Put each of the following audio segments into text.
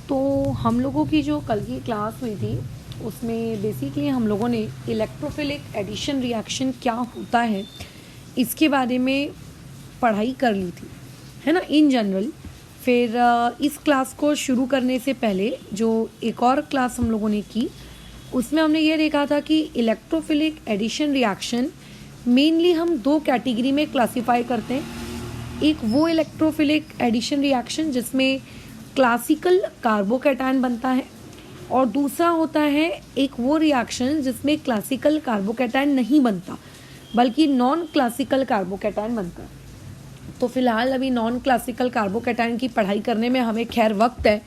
तो हम लोगों की जो कल की क्लास हुई थी उसमें बेसिकली हम लोगों ने इलेक्ट्रोफिलिक एडिशन रिएक्शन क्या होता है इसके बारे में पढ़ाई कर ली थी, है ना, इन जनरल। फिर इस क्लास को शुरू करने से पहले जो एक और क्लास हम लोगों ने की उसमें हमने ये देखा था कि इलेक्ट्रोफिलिक एडिशन रिएक्शन मेनली हम दो कैटेगरी में क्लासिफाई करते हैं। एक वो इलेक्ट्रोफिलिक एडिशन रिएक्शन जिसमें क्लासिकल कार्बोकैटायन बनता है और दूसरा होता है एक वो रिएक्शन जिसमें क्लासिकल कार्बोकैटायन नहीं बनता बल्कि नॉन क्लासिकल कार्बोकैटायन बनता है। तो फिलहाल अभी नॉन क्लासिकल कार्बोकैटायन की पढ़ाई करने में हमें खैर वक्त है,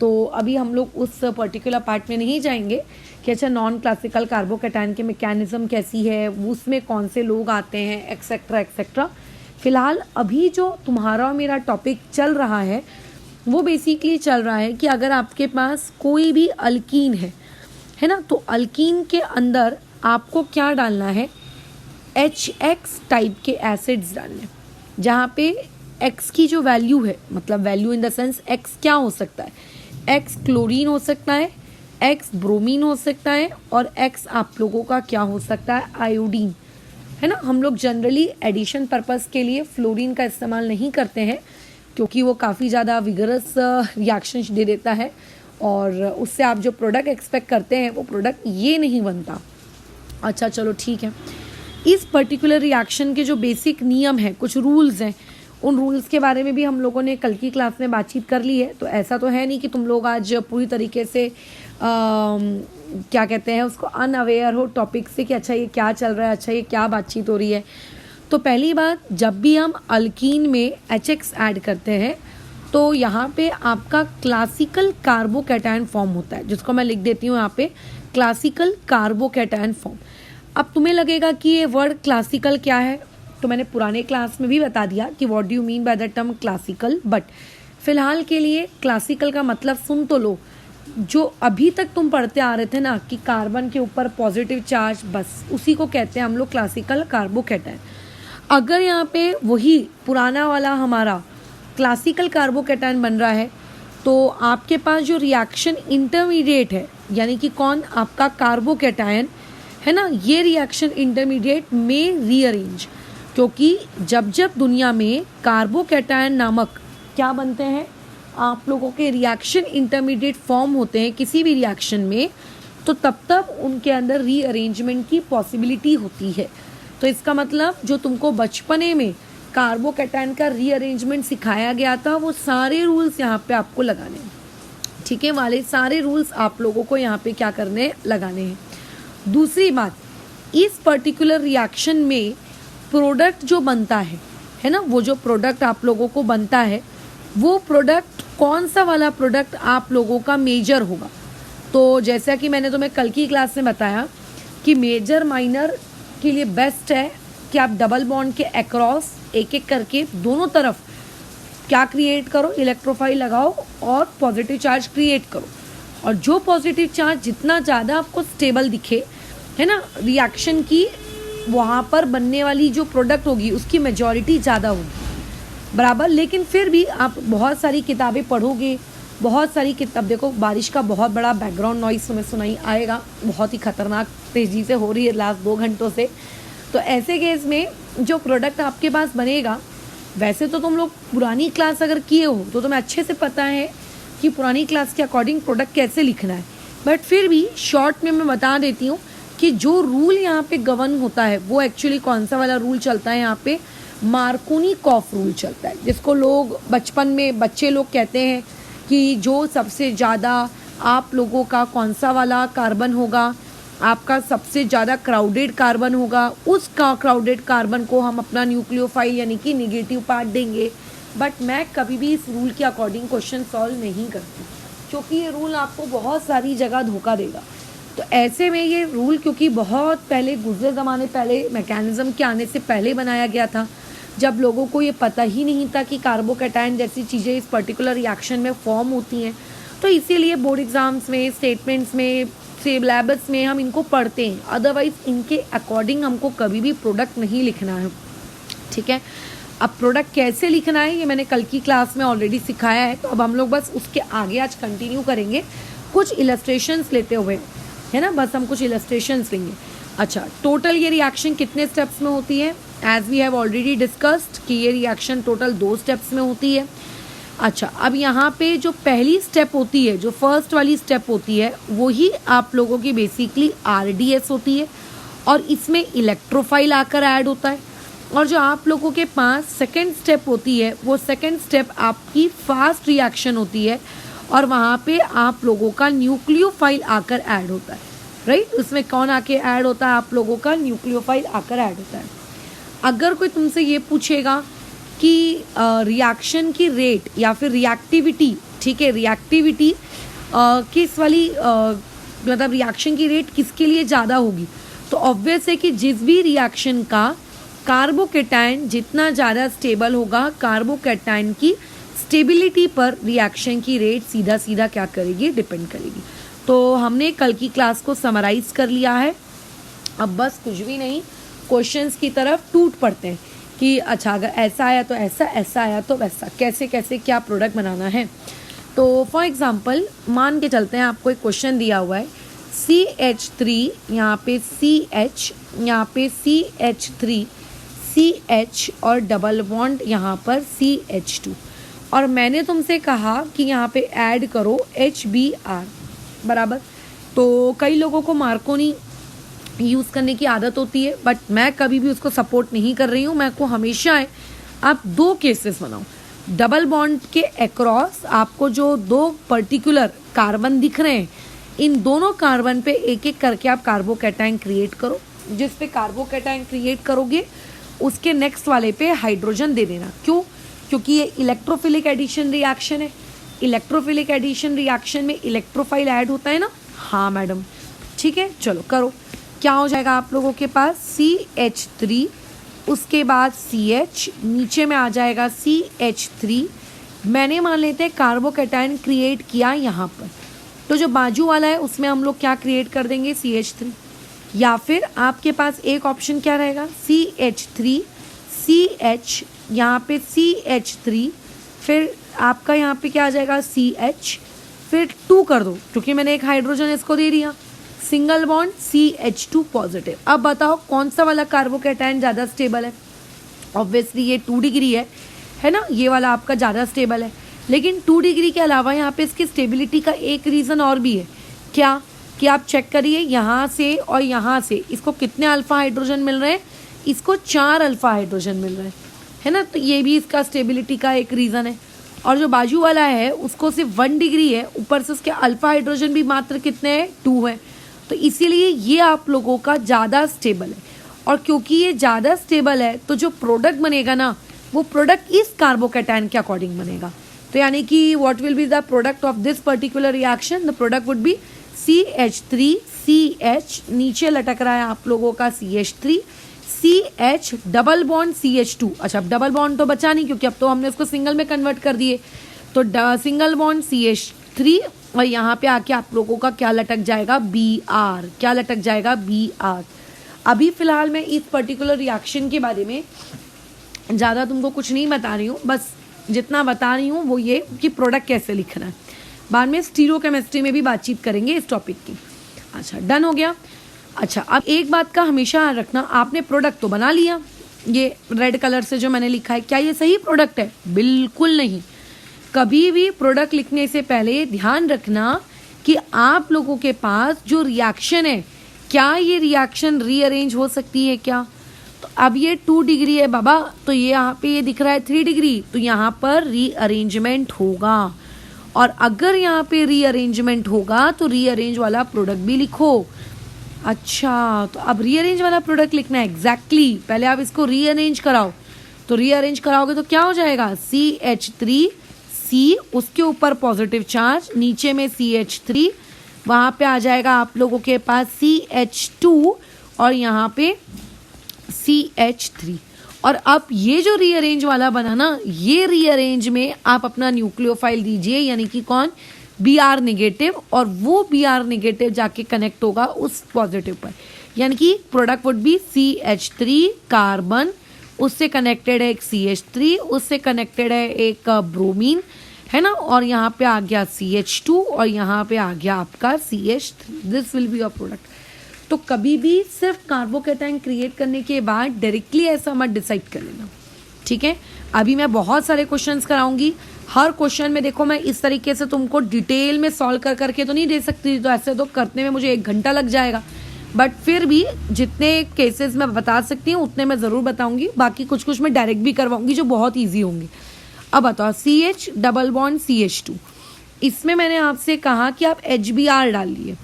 तो अभी हम लोग उस पर्टिकुलर पार्ट में नहीं जाएंगे कि अच्छा नॉन क्लासिकल कार्बोकैटायन के मैकेनिज्म कैसी है, उसमें कौन से लोग आते हैं, एक्सेट्रा एक्सेट्रा। फिलहाल अभी जो तुम्हारा और मेरा टॉपिक चल रहा है वो बेसिकली चल रहा है कि अगर आपके पास कोई भी अल्कीन है ना, तो अल्कीन के अंदर आपको क्या डालना है, HX टाइप के एसिड्स डालने, जहाँ पे X की जो वैल्यू है, मतलब value in the sense X क्या हो सकता है, X क्लोरीन हो सकता है, X ब्रोमीन हो सकता है और X आप लोगों का क्या हो सकता है, आयोडीन, है ना। हम लोग जनरली एडिशन पर्पस के लिए फ्लोरीन का इस्तेमाल नहीं करते हैं क्योंकि वो काफ़ी ज़्यादा विगरस रिएक्शन दे देता है और उससे आप जो प्रोडक्ट एक्सपेक्ट करते हैं वो प्रोडक्ट ये नहीं बनता। अच्छा चलो ठीक है, इस पर्टिकुलर रिएक्शन के जो बेसिक नियम हैं, कुछ रूल्स हैं, उन रूल्स के बारे में भी हम लोगों ने कल की क्लास में बातचीत कर ली है। तो ऐसा तो है नहीं कि तुम लोग आज पूरी तरीके से क्या कहते हैं उसको, अनअवेयर हो टॉपिक से कि अच्छा ये क्या चल रहा है, अच्छा ये क्या बातचीत हो रही है। तो पहली बात, जब भी हम अल्कीन में HX ऐड करते हैं तो यहाँ पे आपका क्लासिकल कार्बोकैटायन फॉर्म होता है, जिसको मैं लिख देती हूँ यहाँ पे, क्लासिकल कार्बोकैटायन फॉर्म। अब तुम्हें लगेगा कि ये वर्ड क्लासिकल क्या है, तो मैंने पुराने क्लास में भी बता दिया कि what do you mean by the term classical, but फिलहाल के लिए क्लासिकल का मतलब सुन तो लो। जो अभी तक तुम पढ़ते आ रहे थे ना कि कार्बन के ऊपर पॉजिटिव चार्ज, बस उसी को कहते हैं हम लोग क्लासिकल कार्बोकैटायन। अगर यहाँ पे वही पुराना वाला हमारा क्लासिकल कार्बोकैटायन बन रहा है तो आपके पास जो रिएक्शन इंटरमीडिएट है, यानी कि कौन, आपका कार्बोकैटायन, है ना, ये रिएक्शन इंटरमीडिएट में रीअरेंज, क्योंकि जब जब दुनिया में कार्बोकैटायन नामक क्या बनते हैं, आप लोगों के रिएक्शन इंटरमीडिएट फॉर्म होते हैं किसी भी रिएक्शन में, तो तब तब उनके अंदर रीअरेंजमेंट की पॉसिबिलिटी होती है। तो इसका मतलब जो तुमको बचपने में कार्बोकैटायन का रीअरेंजमेंट सिखाया गया था वो सारे रूल्स यहाँ पे आपको लगाने हैं, ठीक है, वाले सारे रूल्स आप लोगों को यहाँ पे क्या करने, लगाने हैं। दूसरी बात, इस पर्टिकुलर रिएक्शन में प्रोडक्ट जो बनता है ना, वो जो प्रोडक्ट आप लोगों को बनता है वो प्रोडक्ट कौन सा वाला प्रोडक्ट आप लोगों का मेजर होगा। तो जैसा कि मैंने तुम्हें कल की क्लास में बताया कि मेजर माइनर के लिए बेस्ट है कि आप डबल बॉन्ड के अक्रॉस एक एक करके दोनों तरफ क्या क्रिएट करो, इलेक्ट्रोफाइल लगाओ और पॉजिटिव चार्ज क्रिएट करो, और जो पॉजिटिव चार्ज जितना ज़्यादा आपको स्टेबल दिखे, है ना, रिएक्शन की वहाँ पर बनने वाली जो प्रोडक्ट होगी उसकी मेजॉरिटी ज़्यादा होगी, बराबर। लेकिन फिर भी आप बहुत सारी किताबें पढ़ोगे, बहुत सारी किताब, देखो बारिश का बहुत बड़ा बैकग्राउंड नॉइस तुम्हें सुनाई आएगा, बहुत ही खतरनाक तेज़ी से हो रही है लास्ट 2 घंटों से। तो ऐसे केस में जो प्रोडक्ट आपके पास बनेगा, वैसे तो तुम लोग पुरानी क्लास अगर किए हो तो तुम्हें अच्छे से पता है कि पुरानी क्लास के अकॉर्डिंग प्रोडक्ट कैसे लिखना है, बट फिर भी शॉर्ट में मैं बता देती हूँ कि जो रूल यहाँ पे गवर्न होता है वो एक्चुअली कौन सा वाला रूल चलता है, यहाँ पे मार्कोनिकॉफ रूल चलता है, जिसको लोग बचपन में बच्चे लोग कहते हैं कि जो सबसे ज़्यादा आप लोगों का कौन सा वाला कार्बन होगा, आपका सबसे ज़्यादा क्राउडेड कार्बन होगा, उस क्राउडेड कार्बन को हम अपना न्यूक्लियोफाइल यानी कि निगेटिव पार्ट देंगे। बट मैं कभी भी इस रूल के अकॉर्डिंग क्वेश्चन सॉल्व नहीं करती क्योंकि ये रूल आपको बहुत सारी जगह धोखा देगा। तो ऐसे में ये रूल क्योंकि बहुत पहले, गुजरे ज़माने पहले, मैकेनिज़्म के आने से पहले बनाया गया था, जब लोगों को ये पता ही नहीं था कि कार्बोकैटायन जैसी चीज़ें इस पर्टिकुलर रिएक्शन में फॉर्म होती हैं, तो इसीलिए बोर्ड एग्ज़ाम्स में, स्टेटमेंट्स में, सिलेबस में हम इनको पढ़ते हैं। अदरवाइज़ इनके अकॉर्डिंग हमको कभी भी प्रोडक्ट नहीं लिखना है, ठीक है। अब प्रोडक्ट कैसे लिखना है ये मैंने कल की क्लास में ऑलरेडी सिखाया है, तो अब हम लोग बस उसके आगे आज कंटिन्यू करेंगे कुछ इलस्ट्रेशंस लेते हुए, है ना। बस हम कुछ इलस्ट्रेशंस लेंगे। अच्छा, टोटल ये रिएक्शन कितने स्टेप्स में होती है? As we have already discussed कि ये रिएक्शन टोटल 2 स्टेप्स में होती है। अच्छा, अब यहाँ पे जो पहली स्टेप होती है, जो फर्स्ट वाली स्टेप होती है, वही आप लोगों की बेसिकली RDS होती है और इसमें इलेक्ट्रोफाइल आकर ऐड होता है। और जो आप लोगों के पास सेकेंड स्टेप होती है, वो सेकेंड स्टेप आपकी फास्ट रिएक्शन होती है और वहाँ पे आप लोगों का न्यूक्लियोफाइल आकर ऐड होता है, राइट। उसमें कौन आके ऐड होता है? आप लोगों का न्यूक्लियोफाइल आकर ऐड होता है। अगर कोई तुमसे ये पूछेगा कि रिएक्शन की रेट या फिर रिएक्टिविटी, ठीक है, रिएक्टिविटी किस वाली मतलब रिएक्शन की रेट किसके लिए ज़्यादा होगी, तो ऑब्वियस है कि जिस भी रिएक्शन का कार्बोकेटाइन जितना ज़्यादा स्टेबल होगा, कार्बोकेटाइन की स्टेबिलिटी पर रिएक्शन की रेट सीधा सीधा क्या करेगी? डिपेंड करेगी। तो हमने कल की क्लास को समराइज कर लिया है। अब बस कुछ भी नहीं, क्वेश्चंस की तरफ टूट पड़ते हैं कि अच्छा अगर ऐसा आया तो ऐसा, ऐसा आया तो वैसा, कैसे कैसे क्या प्रोडक्ट बनाना है। तो फॉर एग्जांपल मान के चलते हैं, आपको एक क्वेश्चन दिया हुआ है CH3, यहाँ पे CH, यहाँ पे CH3, CH और डबल बॉन्ड यहाँ पर CH2, और मैंने तुमसे कहा कि यहाँ पे ऐड करो HBr बराबर। तो कई लोगों को मार्कोनी यूज़ करने की आदत होती है, बट मैं कभी भी उसको सपोर्ट नहीं कर रही हूँ। मैं को हमेशा है आप 2 केसेस बनाओ। डबल बॉन्ड के अक्रॉस आपको जो 2 पर्टिकुलर कार्बन दिख रहे हैं, इन दोनों कार्बन पे एक एक करके आप कार्बोकैटायन क्रिएट करो। जिस पे कार्बोकैटायन क्रिएट करोगे उसके नेक्स्ट वाले पे हाइड्रोजन दे देना। क्यों? क्योंकि ये इलेक्ट्रोफिलिक एडिशन रिएक्शन है। इलेक्ट्रोफिलिक एडिशन रिएक्शन में इलेक्ट्रोफाइल ऐड होता है ना। हाँ मैडम, ठीक है, चलो करो। क्या हो जाएगा आप लोगों के पास? CH3, उसके बाद CH, नीचे में आ जाएगा CH3। मैंने मान लेते हैं कार्बोकैटायन क्रिएट किया यहाँ पर, तो जो बाजू वाला है उसमें हम लोग क्या क्रिएट कर देंगे? CH3। या फिर आपके पास एक ऑप्शन क्या रहेगा? CH3, CH, यहाँ पे CH3, फिर आपका यहाँ पे क्या आ जाएगा? CH, फिर 2 कर दो क्योंकि मैंने एक हाइड्रोजन इसको दे दिया, सिंगल बॉन्ड CH2 पॉजिटिव। अब बताओ कौन सा वाला कार्बोकैटायन ज़्यादा स्टेबल है? ऑब्वियसली ये 2 डिग्री है ना, ये वाला आपका ज़्यादा स्टेबल है। लेकिन 2 डिग्री के अलावा यहाँ पे इसकी स्टेबिलिटी का एक रीज़न और भी है। क्या? कि आप चेक करिए यहाँ से और यहाँ से इसको कितने अल्फ़ा हाइड्रोजन मिल रहे हैं? इसको 4 अल्फ़ा हाइड्रोजन मिल रहे हैं, है ना। तो ये भी इसका स्टेबिलिटी का एक रीज़न है। और जो बाजू वाला है उसको सिर्फ 1 डिग्री है, ऊपर से उसके अल्फ़ा हाइड्रोजन भी मात्र कितने हैं? 2 है। तो इसीलिए ये आप लोगों का ज़्यादा स्टेबल है। और क्योंकि ये ज़्यादा स्टेबल है तो जो प्रोडक्ट बनेगा ना, वो प्रोडक्ट इस कार्बोकैटायन के अकॉर्डिंग बनेगा। तो यानी कि what will be the product of this particular reaction? The product would B CH3, CH, नीचे लटक रहा है आप लोगों का CH3, CH, double bond CH2। अच्छा, अब डबल बॉन्ड तो बचा नहीं क्योंकि अब तो हमने उसको सिंगल में कन्वर्ट कर दिए। तो सिंगल बॉन्ड CH3 और यहाँ पे आके आप लोगों का क्या लटक जाएगा? Br। क्या लटक जाएगा? Br। अभी फिलहाल मैं इस पर्टिकुलर रिएक्शन के बारे में ज़्यादा तुमको कुछ नहीं बता रही हूँ, बस जितना बता रही हूँ वो ये कि प्रोडक्ट कैसे लिखना है। बाद में स्टीरियोकेमिस्ट्री में भी बातचीत करेंगे इस टॉपिक की। अच्छा, डन हो गया। अच्छा, अब एक बात का हमेशा याद रखना, आपने प्रोडक्ट तो बना लिया, ये रेड कलर से जो मैंने लिखा है, क्या ये सही प्रोडक्ट है? बिल्कुल नहीं। कभी भी प्रोडक्ट लिखने से पहले ध्यान रखना कि आप लोगों के पास जो रिएक्शन है, क्या ये रिएक्शन रीअरेंज हो सकती है क्या? तो अब ये 2 डिग्री है बाबा, तो ये यहाँ पे ये दिख रहा है 3 डिग्री, तो यहाँ पर रीअरेंजमेंट होगा। और अगर यहाँ पे रीअरेंजमेंट होगा तो रीअरेंज वाला प्रोडक्ट भी लिखो। अच्छा, तो अब रीअरेंज वाला प्रोडक्ट लिखना है एग्जैक्टली। पहले आप इसको रीअरेंज कराओ, तो रीअरेंज कराओगे तो क्या हो जाएगा? CH3, C, उसके ऊपर पॉजिटिव चार्ज, नीचे में CH3, वहाँ पे आ जाएगा आप लोगों के पास CH2 और यहाँ पे CH3। और अब ये जो रीअरेंज वाला बना ना, ये रीअरेंज में आप अपना न्यूक्लियोफाइल दीजिए, यानी कि कौन? Br नेगेटिव, और वो Br नेगेटिव जाके कनेक्ट होगा उस पॉजिटिव पर, यानी कि product would B CH3 carbon उससे कनेक्टेड है एक CH3, उससे कनेक्टेड है एक ब्रोमीन, है ना, और यहाँ पे आ गया CH2 और यहाँ पे आ गया आपका CH3। This will be your product. तो कभी भी सिर्फ कार्बोकैटायन क्रिएट करने के बाद डायरेक्टली ऐसा मत डिसाइड कर लेना, ठीक है। अभी मैं बहुत सारे क्वेश्चंस कराऊंगी, हर क्वेश्चन में देखो मैं इस तरीके से तुमको डिटेल में सॉल्व कर करके तो नहीं दे सकती, तो ऐसे तो करने में मुझे 1 घंटा लग जाएगा, बट फिर भी जितने केसेस मैं बता सकती हूँ उतने मैं ज़रूर बताऊंगी। बाकी कुछ कुछ मैं डायरेक्ट भी करवाऊंगी जो बहुत ईजी होंगे। अब बताओ CH डबल बॉन्ड CH2, इसमें मैंने आपसे कहा कि आप HBr डालिए,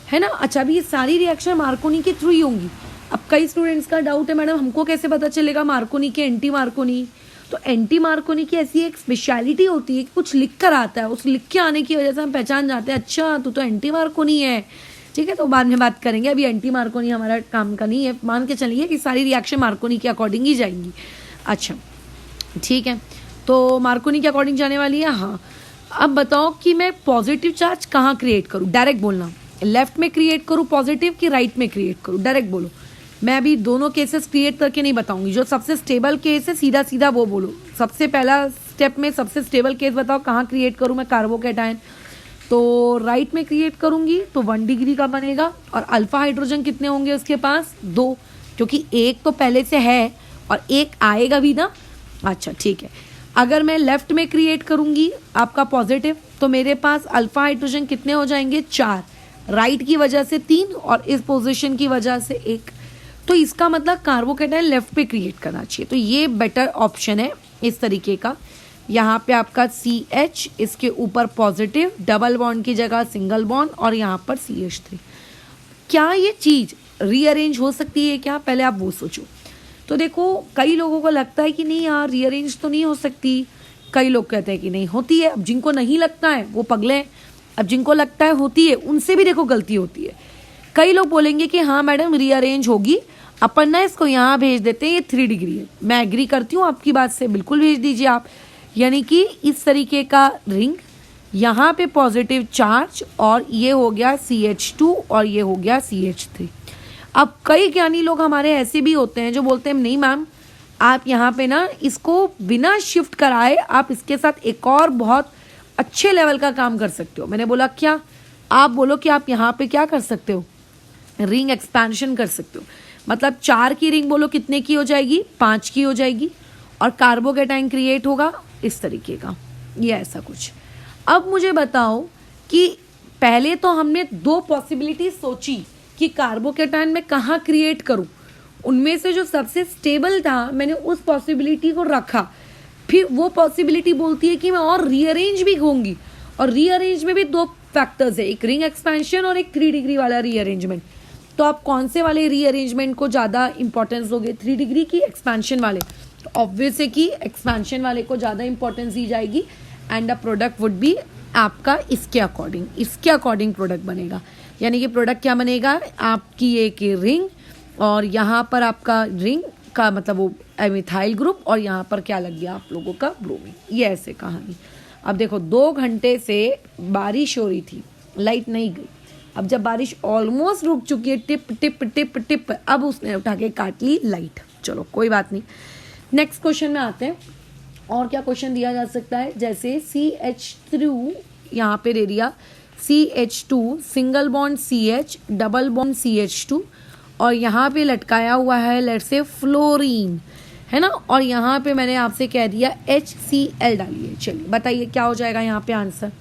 है ना। अच्छा, अभी ये सारी रिएक्शन मार्कोनी के थ्रू ही होंगी। अब कई स्टूडेंट्स का डाउट है, मैडम हमको कैसे पता चलेगा मार्कोनी के एंटी मार्कोनी? तो एंटी मार्कोनी की ऐसी एक स्पेशलिटी होती है कि कुछ लिख कर आता है, उस लिख के आने की वजह से हम पहचान जाते हैं, अच्छा तू तो एंटी मार्कोनी है, ठीक है। तो बाद में बात करेंगे, अभी एंटी मार्कोनी हमारा काम का नहीं है। मान के चलिए कि सारी रिएक्शन मार्कोनी के अकॉर्डिंग ही जाएंगी। अच्छा ठीक है, तो मार्कोनी के अकॉर्डिंग जाने वाली है। हाँ, अब बताओ कि मैं पॉजिटिव चार्ज कहाँ क्रिएट करूँ? डायरेक्ट बोलना, लेफ्ट में क्रिएट करूँ पॉजिटिव कि राइट में क्रिएट करूँ? डायरेक्ट बोलो। मैं अभी दोनों केसेस क्रिएट करके नहीं बताऊंगी, जो सबसे स्टेबल केस है सीधा सीधा वो बोलो। सबसे पहला स्टेप में सबसे स्टेबल केस बताओ कहाँ क्रिएट करूँ मैं कार्बोकैटायन? तो राइट में क्रिएट करूंगी तो 1 डिग्री का बनेगा, और अल्फा हाइड्रोजन कितने होंगे उसके पास? 2, क्योंकि एक तो पहले से है और एक आएगा भी ना। अच्छा ठीक है, अगर मैं लेफ्ट में क्रिएट करूंगी आपका पॉजिटिव, तो मेरे पास अल्फा हाइड्रोजन कितने हो जाएंगे? 4, राइट की वजह से 3 और इस पोजीशन की वजह से 1। तो इसका मतलब कार्बोकैटायन लेफ्ट पे क्रिएट करना चाहिए, तो ये बेटर ऑप्शन है इस तरीके का। यहाँ पे आपका CH, इसके ऊपर पॉजिटिव, डबल बॉन्ड की जगह सिंगल बॉन्ड, और यहाँ पर CH3। क्या ये चीज़ रीअरेंज हो सकती है क्या? पहले आप वो सोचो। तो देखो, कई लोगों को लगता है कि नहीं यार रीअरेंज तो नहीं हो सकती, कई लोग कहते हैं कि नहीं होती है। अब जिनको नहीं लगता है वो पगले हैं, अब जिनको लगता है होती है उनसे भी देखो गलती होती है। कई लोग बोलेंगे कि हाँ मैडम रीअरेंज होगी, अपन ना इसको यहाँ भेज देते हैं, ये 3 डिग्री है। मैं एग्री करती हूँ आपकी बात से, बिल्कुल भेज दीजिए आप। यानी कि इस तरीके का रिंग, यहाँ पे पॉजिटिव चार्ज, और ये हो गया CH2 और ये हो गया CH3। अब कई ज्ञानी लोग हमारे ऐसे भी होते हैं जो बोलते हैं नहीं मैम, आप यहाँ पे ना इसको बिना शिफ्ट कराए आप इसके साथ एक और बहुत अच्छे लेवल का काम कर सकते हो। मैंने बोला क्या? आप बोलो कि आप यहाँ पे क्या कर सकते हो? रिंग एक्सपेंशन कर सकते हो। मतलब 4 की रिंग बोलो कितने की हो जाएगी? 5 की हो जाएगी, और कार्बोकैटायन क्रिएट होगा इस तरीके का, ये ऐसा कुछ। अब मुझे बताओ कि पहले तो हमने 2 पॉसिबिलिटी सोची कि कार्बोकैटायन में कहाँ क्रिएट करूं, उनमें से जो सबसे स्टेबल था मैंने उस पॉसिबिलिटी को रखा। फिर वो पॉसिबिलिटी बोलती है कि मैं और रीअरेंज भी होंगी, और रीअरेंज में भी 2 फैक्टर्स है, एक रिंग एक्सपेंशन और एक 3 डिग्री वाला रीअरेंजमेंट। तो आप कौन से वाले रीअरेंजमेंट को ज़्यादा इंपॉर्टेंस दोगे, 3 डिग्री की एक्सपेंशन वाले? तो ऑब्वियस है कि एक्सपेंशन वाले को ज़्यादा इंपॉर्टेंस दी जाएगी, and the product would B आपका इसके अकॉर्डिंग प्रोडक्ट बनेगा। यानी कि प्रोडक्ट क्या बनेगा? आपकी एक रिंग, और यहाँ पर आपका रिंग का मतलब वो मिथाइल ग्रुप, और यहाँ पर क्या लग गया आप लोगों का? ब्रोमीन। ये ऐसे कहानी। अब देखो 2 घंटे से बारिश हो रही थी, लाइट नहीं गई। अब जब बारिश ऑलमोस्ट रुक चुकी है, टिप टिप टिप टिप, अब उसने उठा के काट ली लाइट। चलो कोई बात नहीं, नेक्स्ट क्वेश्चन में आते हैं। और क्या क्वेश्चन दिया जा सकता है? जैसे CH3 यहाँ पे दे दिया, CH2 single bond CH double bond CH2, और यहाँ पे लटकाया हुआ है लेट्स से फ्लोरीन, है ना, और यहाँ पे मैंने आपसे कह दिया HCl डालिए। चलिए बताइए क्या हो जाएगा यहाँ पे आंसर।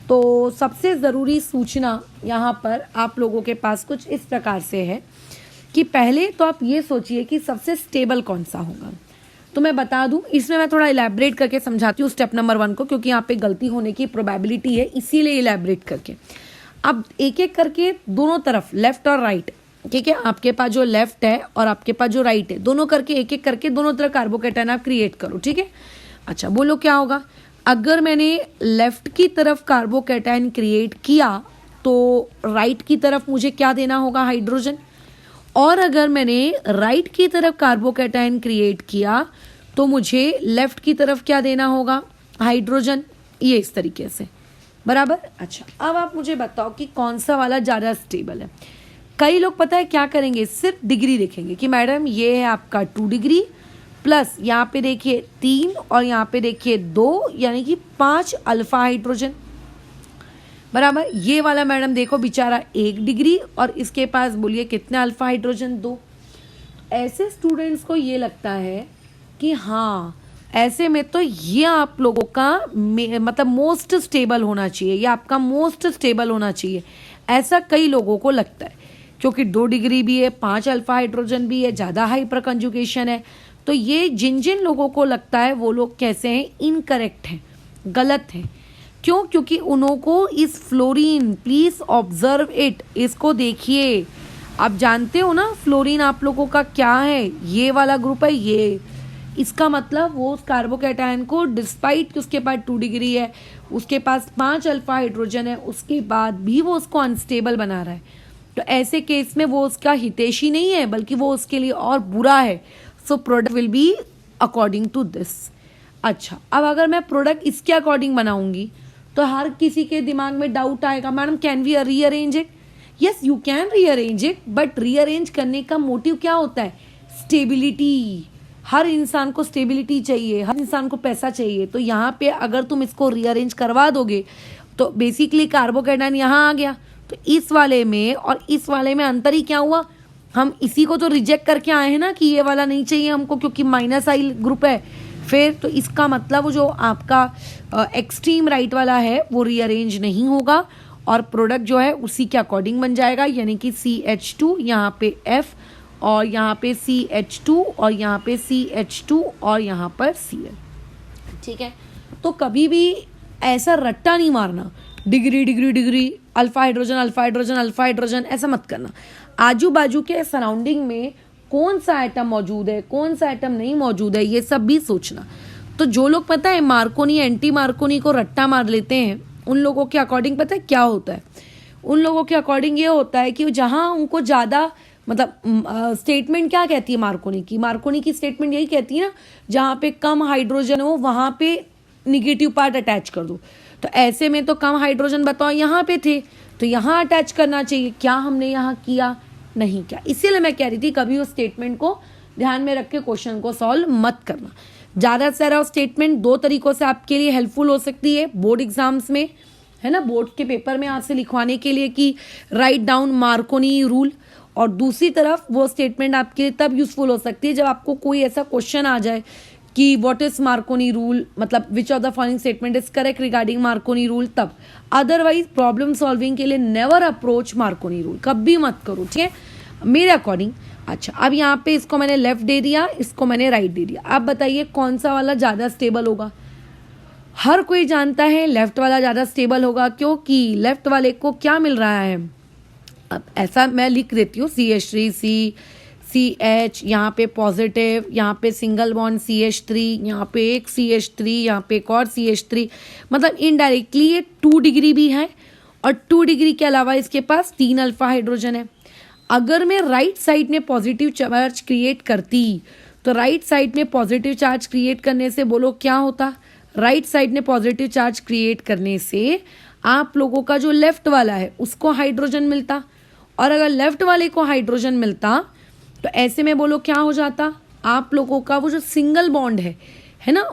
तो सबसे ज़रूरी सूचना यहाँ पर आप लोगों के पास कुछ इस प्रकार से है कि पहले तो आप ये सोचिए कि सबसे स्टेबल कौन सा होगा। तो मैं बता दूं, इसमें मैं थोड़ा इलैबोरेट करके समझाती हूँ स्टेप नंबर 1 को, क्योंकि यहाँ पे गलती होने की प्रोबेबिलिटी है, इसीलिए इलैबोरेट करके। अब एक एक करके दोनों तरफ, लेफ्ट और राइट, ठीक है, आपके पास जो लेफ्ट है और आपके पास जो राइट है, दोनों करके एक एक करके दोनों तरफ कार्बोकैटायन आप क्रिएट करो, ठीक है। अच्छा बोलो क्या होगा? अगर मैंने लेफ्ट की तरफ कार्बोकैटायन क्रिएट किया तो राइट की तरफ मुझे क्या देना होगा? हाइड्रोजन। और अगर मैंने राइट की तरफ कार्बोकैटायन क्रिएट किया तो मुझे लेफ्ट की तरफ क्या देना होगा? हाइड्रोजन। ये इस तरीके से, बराबर। अच्छा अब आप मुझे बताओ कि कौन सा वाला ज़्यादा स्टेबल है। कई लोग पता है क्या करेंगे? सिर्फ डिग्री देखेंगे कि मैडम ये है आपका 2 डिग्री प्लस यहाँ पे देखिए 3 और यहाँ पे देखिए 2, यानी कि 5 अल्फा हाइड्रोजन बराबर। ये वाला मैडम देखो बेचारा 1 डिग्री और इसके पास बोलिए कितने अल्फा हाइड्रोजन 2। ऐसे स्टूडेंट्स को ये लगता है कि हाँ ऐसे में तो ये आप लोगों का मतलब मोस्ट स्टेबल होना चाहिए, या आपका मोस्ट स्टेबल होना चाहिए, ऐसा कई लोगों को लगता है, क्योंकि 2 डिग्री भी है, 5 अल्फा हाइड्रोजन भी है, ज़्यादा हाइपर कंजुगेशन है। तो ये जिन जिन लोगों को लगता है वो लोग कैसे हैं, इनकरेक्ट हैं, गलत हैं। क्यों? क्योंकि उन्हों को इस फ्लोरीन, प्लीज ऑब्जर्व इट, इसको देखिए, आप जानते हो ना फ्लोरीन आप लोगों का क्या है, ये वाला ग्रुप है ये। इसका मतलब वो उस कार्बोकैटायन को डिस्पाइट कि उसके पास 2 डिग्री है, उसके पास 5 अल्फा हाइड्रोजन है, उसके बाद भी वो उसको अनस्टेबल बना रहा है। तो ऐसे केस में वो उसका हितैषी नहीं है, बल्कि वो उसके लिए और बुरा है। So product will be according to this. अच्छा, अब अगर मैं प्रोडक्ट इसके अकॉर्डिंग बनाऊंगी तो हर किसी के दिमाग में डाउट आएगा, madam can we rearrange it? Yes you can rearrange it, but rearrange करने का मोटिव क्या होता है? स्टेबिलिटी। हर इंसान को स्टेबिलिटी चाहिए, हर इंसान को पैसा चाहिए। तो यहाँ पे अगर तुम इसको रीअरेंज करवा दोगे तो बेसिकली कार्बोकैटायन यहाँ आ गया, तो इस वाले में और इस वाले में अंतर ही क्या हुआ? हम इसी को तो रिजेक्ट करके आए हैं ना कि ये वाला नहीं चाहिए हमको, क्योंकि माइनस आई ग्रुप है। फिर तो इसका मतलब वो जो आपका एक्सट्रीम राइट वाला है वो रीअरेंज नहीं होगा और प्रोडक्ट जो है उसी के अकॉर्डिंग बन जाएगा, यानी कि CH2 यहाँ पे F और यहाँ पे CH2 और यहाँ पे CH2 और यहाँ पर Cl। ठीक है, तो कभी भी ऐसा रट्टा नहीं मारना, degree degree degree, alpha hydrogen alpha hydrogen alpha hydrogen, ऐसा मत करना। आजू बाजू के सराउंडिंग में कौन सा आइटम मौजूद है, कौन सा आइटम नहीं मौजूद है, ये सब भी सोचना। तो जो लोग पता है मार्कोनी एंटी मार्कोनी को रट्टा मार लेते हैं, उन लोगों के अकॉर्डिंग पता है क्या होता है? उन लोगों के अकॉर्डिंग ये होता है कि जहां उनको ज़्यादा मतलब स्टेटमेंट क्या कहती है मार्कोनी की स्टेटमेंट यही कहती है ना, जहाँ पे कम हाइड्रोजन हो वहाँ पे निगेटिव पार्ट अटैच कर दो। तो ऐसे में तो कम हाइड्रोजन बताओ यहाँ पे थे, तो यहाँ अटैच करना चाहिए। क्या हमने यहाँ किया? नहीं किया। इसीलिए मैं कह रही थी कभी उस स्टेटमेंट को ध्यान में रख के क्वेश्चन को सॉल्व मत करना। ज़्यादा से ज़्यादा स्टेटमेंट 2 तरीकों से आपके लिए हेल्पफुल हो सकती है बोर्ड एग्जाम्स में, है ना, बोर्ड के पेपर में आपसे लिखवाने के लिए कि राइट डाउन मार्कोनी रूल। और दूसरी तरफ वो स्टेटमेंट आपके लिए तब यूजफुल हो सकती है जब आपको कोई ऐसा क्वेश्चन आ जाए कि व्हाट इज मार्कोनी रूल, मतलब विच of the following statement is correct regarding Markovnikov rule, तब। अदरवाइज प्रॉब्लम सॉल्विंग के लिए नेवर अप्रोच मार्कोनी रूल, कभी मत करो, ठीक है, मेरे अकॉर्डिंग। अच्छा, अब यहाँ पे इसको मैंने लेफ्ट दे दिया, इसको मैंने राइट दे दिया। अब बताइए कौन सा वाला ज़्यादा स्टेबल होगा? हर कोई जानता है लेफ्ट वाला ज़्यादा स्टेबल होगा, क्योंकि लेफ्ट वाले को क्या मिल रहा है? अब ऐसा मैं लिख देती हूँ, CH3 CH, यहाँ पे पॉजिटिव, यहाँ पे सिंगल बॉन्ड CH3, यहाँ पे एक CH3, यहाँ पे एक और CH3, मतलब इनडायरेक्टली ये 2 डिग्री भी है और 2 डिग्री के अलावा इसके पास 3 अल्फा हाइड्रोजन है। अगर मैं राइट साइड में पॉजिटिव चार्ज क्रिएट करती तो राइट साइड में पॉजिटिव चार्ज क्रिएट करने से बोलो क्या होता? राइट साइड में पॉजिटिव चार्ज क्रिएट करने से आप लोगों का जो लेफ्ट वाला है उसको हाइड्रोजन मिलता, और अगर लेफ्ट वाले को हाइड्रोजन मिलता तो ऐसे में बोलो क्या हो जाता? आप लोगों का वो जो सिंगल बॉन्ड है ना,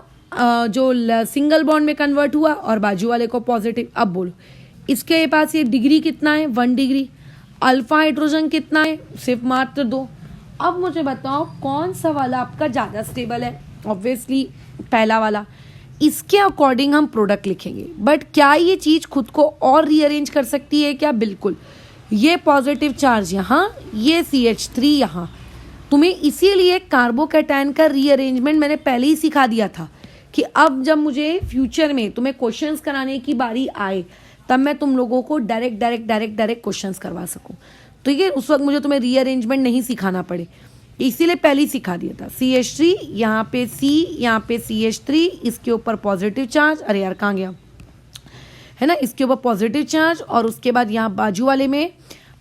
जो सिंगल बॉन्ड में कन्वर्ट हुआ और बाजू वाले को पॉजिटिव। अब बोलो इसके पास ये डिग्री कितना है? 1 डिग्री। अल्फा हाइड्रोजन कितना है? सिर्फ मात्र 2। अब मुझे बताओ कौन सा वाला आपका ज़्यादा स्टेबल है? ऑब्वियसली पहला वाला। इसके अकॉर्डिंग हम प्रोडक्ट लिखेंगे। बट क्या ये चीज़ खुद को और रीअरेंज कर सकती है क्या? बिल्कुल। ये पॉजिटिव चार्ज यहाँ, ये CH3 यहाँ। तुम्हें इसीलिए कार्बोकैटायन का रीअरेंजमेंट मैंने पहले ही सिखा दिया था कि अब जब मुझे फ्यूचर में तुम्हें क्वेश्चंस कराने की बारी आए तब मैं तुम लोगों को डायरेक्ट क्वेश्चंस करवा सकूं। तो ये उस वक्त मुझे तुम्हें रीअरेंजमेंट नहीं सिखाना पड़े, इसीलिए पहले ही सिखा दिया था। CH3 यहाँ पे C, यहाँ पे CH3, इसके ऊपर पॉजिटिव चार्ज, अरे यार कहाँ गया, है ना, इसके ऊपर पॉजिटिव चार्ज, और उसके बाद यहाँ बाजू वाले में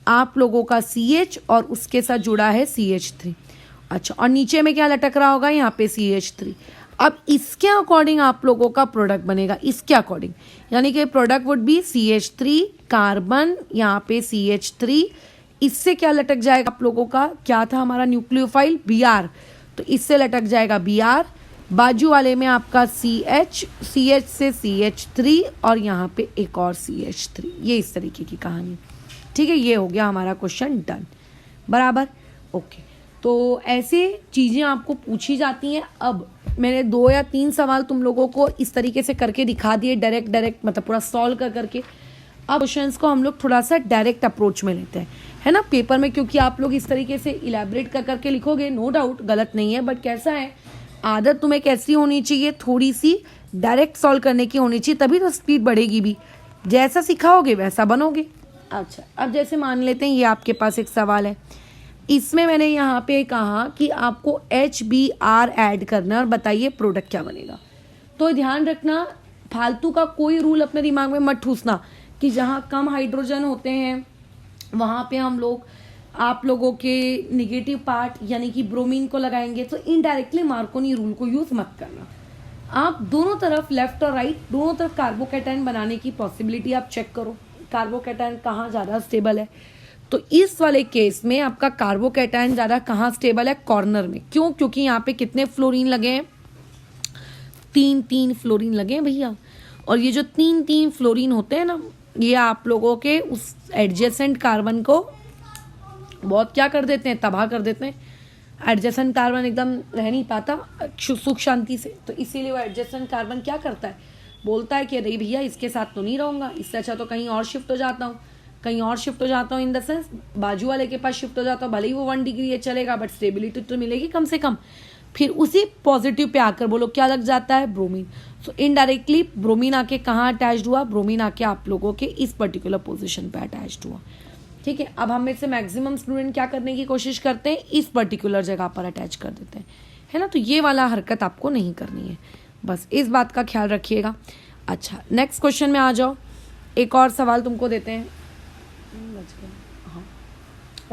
आप लोगों का CH और उसके साथ जुड़ा है CH3। अच्छा, और नीचे में क्या लटक रहा होगा? यहाँ पे CH3। अब इसके अकॉर्डिंग आप लोगों का प्रोडक्ट बनेगा, इसके अकॉर्डिंग, यानी कि product would B CH3 carbon, यहाँ पे CH3, इससे क्या लटक जाएगा आप लोगों का? क्या था हमारा न्यूक्लियोफाइल? Br। तो इससे लटक जाएगा Br, बाजू वाले में आपका CH, CH से CH3 और यहाँ पे एक और CH3। ये इस तरीके की कहानी। ठीक है, ये हो गया हमारा क्वेश्चन डन। बराबर, ओके। तो ऐसे चीज़ें आपको पूछी जाती हैं। अब मैंने 2 या 3 सवाल तुम लोगों को इस तरीके से करके दिखा दिए, डायरेक्ट मतलब पूरा सॉल्व करके। अब क्वेश्चंस को हम लोग थोड़ा सा डायरेक्ट अप्रोच में लेते हैं, है ना, पेपर में, क्योंकि आप लोग इस तरीके से इलेबरेट करके लिखोगे, नो डाउट गलत नहीं है, बट कैसा है, आदत तुम्हें कैसी होनी चाहिए, थोड़ी सी डायरेक्ट सॉल्व करने की होनी चाहिए, तभी तो स्पीड बढ़ेगी भी। जैसा सिखाओगे वैसा बनोगे। अच्छा, अब जैसे मान लेते हैं ये आपके पास एक सवाल है, इसमें मैंने यहाँ पे कहा कि आपको HBr ऐड करना और बताइए प्रोडक्ट क्या बनेगा। तो ध्यान रखना, फालतू का कोई रूल अपने दिमाग में मत ठूसना कि जहाँ कम हाइड्रोजन होते हैं वहाँ पे हम लोग आप लोगों के निगेटिव पार्ट यानी कि ब्रोमीन को लगाएंगे। तो इनडायरेक्टली मार्कोनी रूल को यूज मत करना। आप दोनों तरफ, लेफ्ट और राइट, दोनों तरफ कार्बोकैटायन बनाने की पॉसिबिलिटी आप चेक करो, कार्बोकैटायन कहाँ ज़्यादा स्टेबल है। तो इस वाले केस में आपका कार्बोकैटायन ज़्यादा कहाँ स्टेबल है, कॉर्नर में। क्यों? क्योंकि यहाँ पे कितने फ्लोरीन लगे हैं, 3 फ्लोरीन लगे हैं भैया। और ये जो 3 फ्लोरीन होते हैं ना, ये आप लोगों के उस एडजेसेंट कार्बन को बहुत क्या कर देते हैं, तबाह कर देते हैं। एडजेसेंट कार्बन एकदम रह नहीं पाता सुख शांति से, तो इसीलिए वो एडजेसेंट कार्बन क्या करता है, बोलता है कि अरे भैया इसके साथ तो नहीं रहूँगा, इससे अच्छा तो कहीं और शिफ्ट हो जाता हूँ, कहीं और शिफ्ट हो जाता हूँ, इन द सेंस बाजू वाले के पास शिफ्ट हो जाता हूँ। भले ही वो 1 डिग्री है चलेगा, बट स्टेबिलिटी तो मिलेगी कम से कम। फिर उसी पॉजिटिव पे आकर बोलो क्या लग जाता है, ब्रोमीन। सो इनडायरेक्टली ब्रोमीन आके कहाँ अटैच्ड हुआ, ब्रोमीन आके आप लोगों के इस पर्टिकुलर पोजीशन पे अटैच्ड हुआ। ठीक है, अब हम में से मैक्सिमम स्टूडेंट क्या करने की कोशिश करते हैं, इस पर्टिकुलर जगह पर अटैच कर देते हैं, है ना। तो ये वाला हरकत आपको नहीं करनी है, बस इस बात का ख्याल रखिएगा। अच्छा, नेक्स्ट क्वेश्चन में आ जाओ। एक और सवाल तुमको देते हैं, हाँ,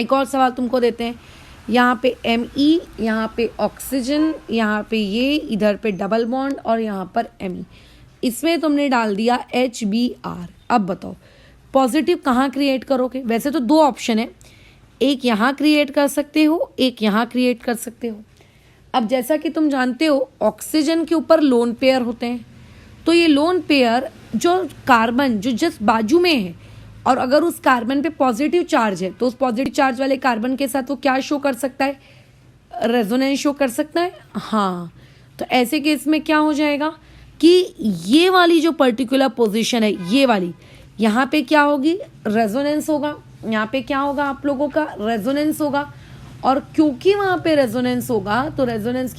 एक और सवाल तुमको देते हैं। यहाँ पे Me, यहाँ पे ऑक्सीजन, यहाँ पे ये, इधर पे डबल बॉन्ड और यहाँ पर Me। इसमें तुमने डाल दिया HBr। अब बताओ पॉजिटिव कहाँ क्रिएट करोगे। वैसे तो 2 ऑप्शन है, एक यहाँ क्रिएट कर सकते हो, एक यहाँ क्रिएट कर सकते हो। अब जैसा कि तुम जानते हो ऑक्सीजन के ऊपर लोन पेयर होते हैं, तो ये लोन पेयर जो कार्बन जो जस्ट बाजू में है, और अगर उस कार्बन पे पॉजिटिव चार्ज है तो उस पॉजिटिव चार्ज वाले कार्बन के साथ वो क्या शो कर सकता है, रेजोनेंस शो कर सकता है। हाँ, तो ऐसे केस में क्या हो जाएगा कि ये वाली जो पर्टिकुलर पोजीशन है, ये वाली, यहाँ पे क्या होगी, रेजोनेंस होगा। यहाँ पे क्या होगा, आप लोगों का रेजोनेंस होगा। और क्योंकि वहाँ पे रेजोनेंस होगा तो रेजोनेंस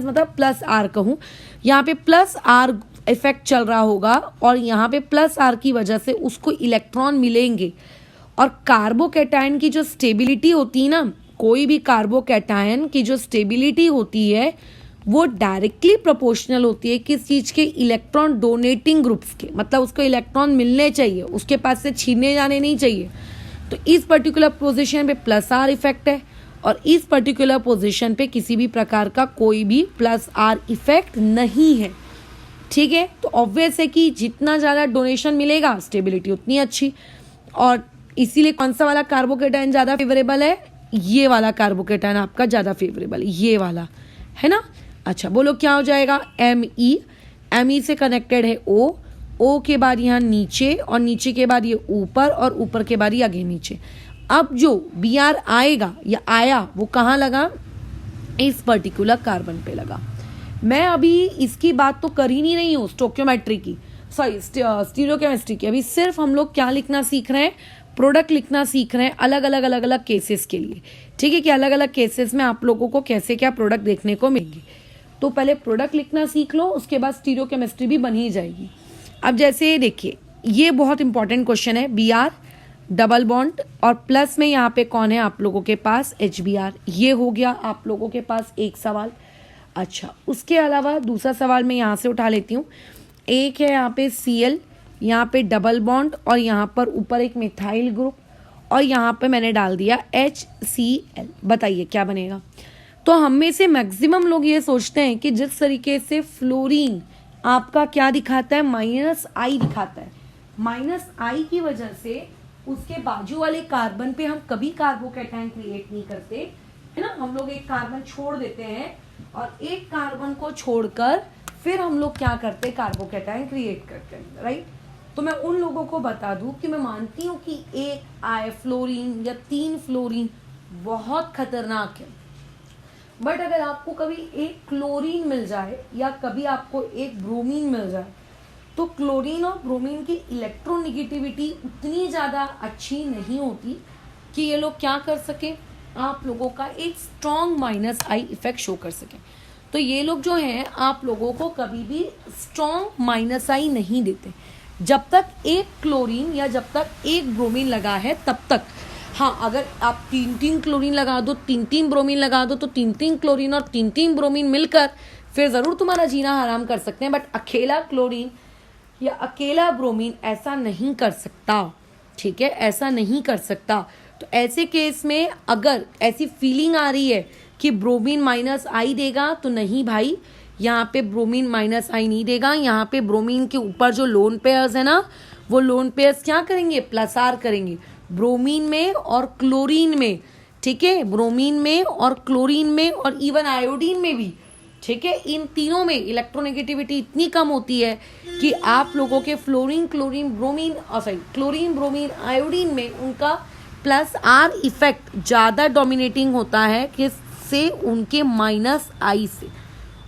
मतलब +R कहूँ, यहाँ पे +R इफेक्ट चल रहा होगा और यहाँ पे +R की वजह से उसको इलेक्ट्रॉन मिलेंगे। और कार्बोकैटायन की जो स्टेबिलिटी होती है ना, कोई भी कार्बोकैटायन की जो स्टेबिलिटी होती है वो डायरेक्टली प्रोपोर्शनल होती है किस चीज़ के, इलेक्ट्रॉन डोनेटिंग ग्रुप्स के। मतलब उसको इलेक्ट्रॉन मिलने चाहिए, उसके पास से छीने जाने नहीं चाहिए। तो इस पर्टिकुलर पोजीशन पे +R इफेक्ट है और इस पर्टिकुलर पोजीशन पे किसी भी प्रकार का कोई भी +R इफेक्ट नहीं है। ठीक है, तो ऑब्वियस है कि जितना ज़्यादा डोनेशन मिलेगा स्टेबिलिटी उतनी अच्छी। और इसीलिए कौन सा वाला कार्बोकैटायन ज़्यादा फेवरेबल है, ये वाला कार्बोकैटायन आपका ज़्यादा फेवरेबल है, ये वाला, है ना। अच्छा, बोलो क्या हो जाएगा, Me से कनेक्टेड है O के बाद यहाँ नीचे, और नीचे के बाद ये ऊपर, और ऊपर के बाद ये आगे नीचे। अब जो Br आएगा या आया वो कहाँ लगा, इस पर्टिकुलर कार्बन पे लगा। मैं अभी इसकी बात तो कर ही नहीं रही हूँ स्टोकियोमेट्री की, सॉरी स्टीरियोकेमिस्ट्री की। अभी सिर्फ हम लोग क्या लिखना सीख रहे हैं, प्रोडक्ट लिखना सीख रहे हैं अलग अलग केसेस के लिए। ठीक है, कि अलग अलग केसेस में आप लोगों को कैसे क्या प्रोडक्ट देखने को मिलेंगे। तो पहले प्रोडक्ट लिखना सीख लो, उसके बाद स्टीरियोकेमिस्ट्री भी बन ही जाएगी। अब जैसे देखिए, ये बहुत इंपॉर्टेंट क्वेश्चन है, Br डबल बॉन्ड और प्लस में यहाँ पे कौन है आप लोगों के पास, HBr। ये हो गया आप लोगों के पास एक सवाल। अच्छा, उसके अलावा दूसरा सवाल मैं यहाँ से उठा लेती हूँ। एक है यहाँ पे Cl, यहाँ पे डबल बॉन्ड और यहाँ पर ऊपर एक मिथाइल ग्रुप, और यहाँ पे मैंने डाल दिया HCl। बताइए क्या बनेगा। तो हम में से मैक्सिमम लोग ये सोचते हैं कि जिस तरीके से फ्लोरीन आपका क्या दिखाता है, -I दिखाता है, -I की वजह से उसके बाजू वाले कार्बन पे हम कभी कार्बोकैटायन क्रिएट नहीं करते, है ना, हम लोग एक कार्बन छोड़ देते हैं और एक कार्बन को छोड़कर फिर हम लोग क्या करते हैं, कार्बोकैटायन क्रिएट करते हैं, राइट। तो मैं उन लोगों को बता दूं कि मैं मानती हूँ कि एक फ्लोरीन या 3 फ्लोरीन बहुत खतरनाक है, बट अगर आपको कभी एक क्लोरीन मिल जाए या कभी आपको एक ब्रोमीन मिल जाए तो क्लोरीन और ब्रोमीन की इलेक्ट्रोनेगेटिविटी उतनी ज़्यादा अच्छी नहीं होती कि ये लोग क्या कर सकें, आप लोगों का एक strong minus I effect show कर सकें। तो ये लोग जो हैं आप लोगों को कभी भी स्ट्रॉन्ग माइनस आई नहीं देते। जब तक एक क्लोरीन या जब तक एक ब्रोमीन लगा है तब तक, हाँ, अगर आप 3 क्लोरीन लगा दो, 3 ब्रोमीन लगा दो, तो 3 क्लोरीन और 3 ब्रोमीन मिलकर फिर ज़रूर तुम्हारा जीना हराम कर सकते हैं, बट अकेला क्लोरीन या अकेला ब्रोमीन ऐसा नहीं कर सकता, ठीक है, ऐसा नहीं कर सकता। तो ऐसे केस में अगर ऐसी फीलिंग आ रही है कि ब्रोमीन माइनस आई देगा, तो नहीं भाई, यहाँ पे ब्रोमीन माइनस आई नहीं देगा। यहाँ पे ब्रोमीन के ऊपर जो लोन पेयर्स है ना, वो लोन पेयर्स क्या करेंगे, प्लस आर करेंगे ब्रोमीन में और क्लोरीन में, ठीक है, ब्रोमीन में और क्लोरीन में और इवन आयोडीन में भी, ठीक है। इन तीनों में इलेक्ट्रोनेगेटिविटी इतनी कम होती है कि आप लोगों के fluorine, chlorine, bromine, chlorine, bromine, iodine में उनका प्लस आर इफेक्ट ज़्यादा डोमिनेटिंग होता है किससे, उनके माइनस आई से।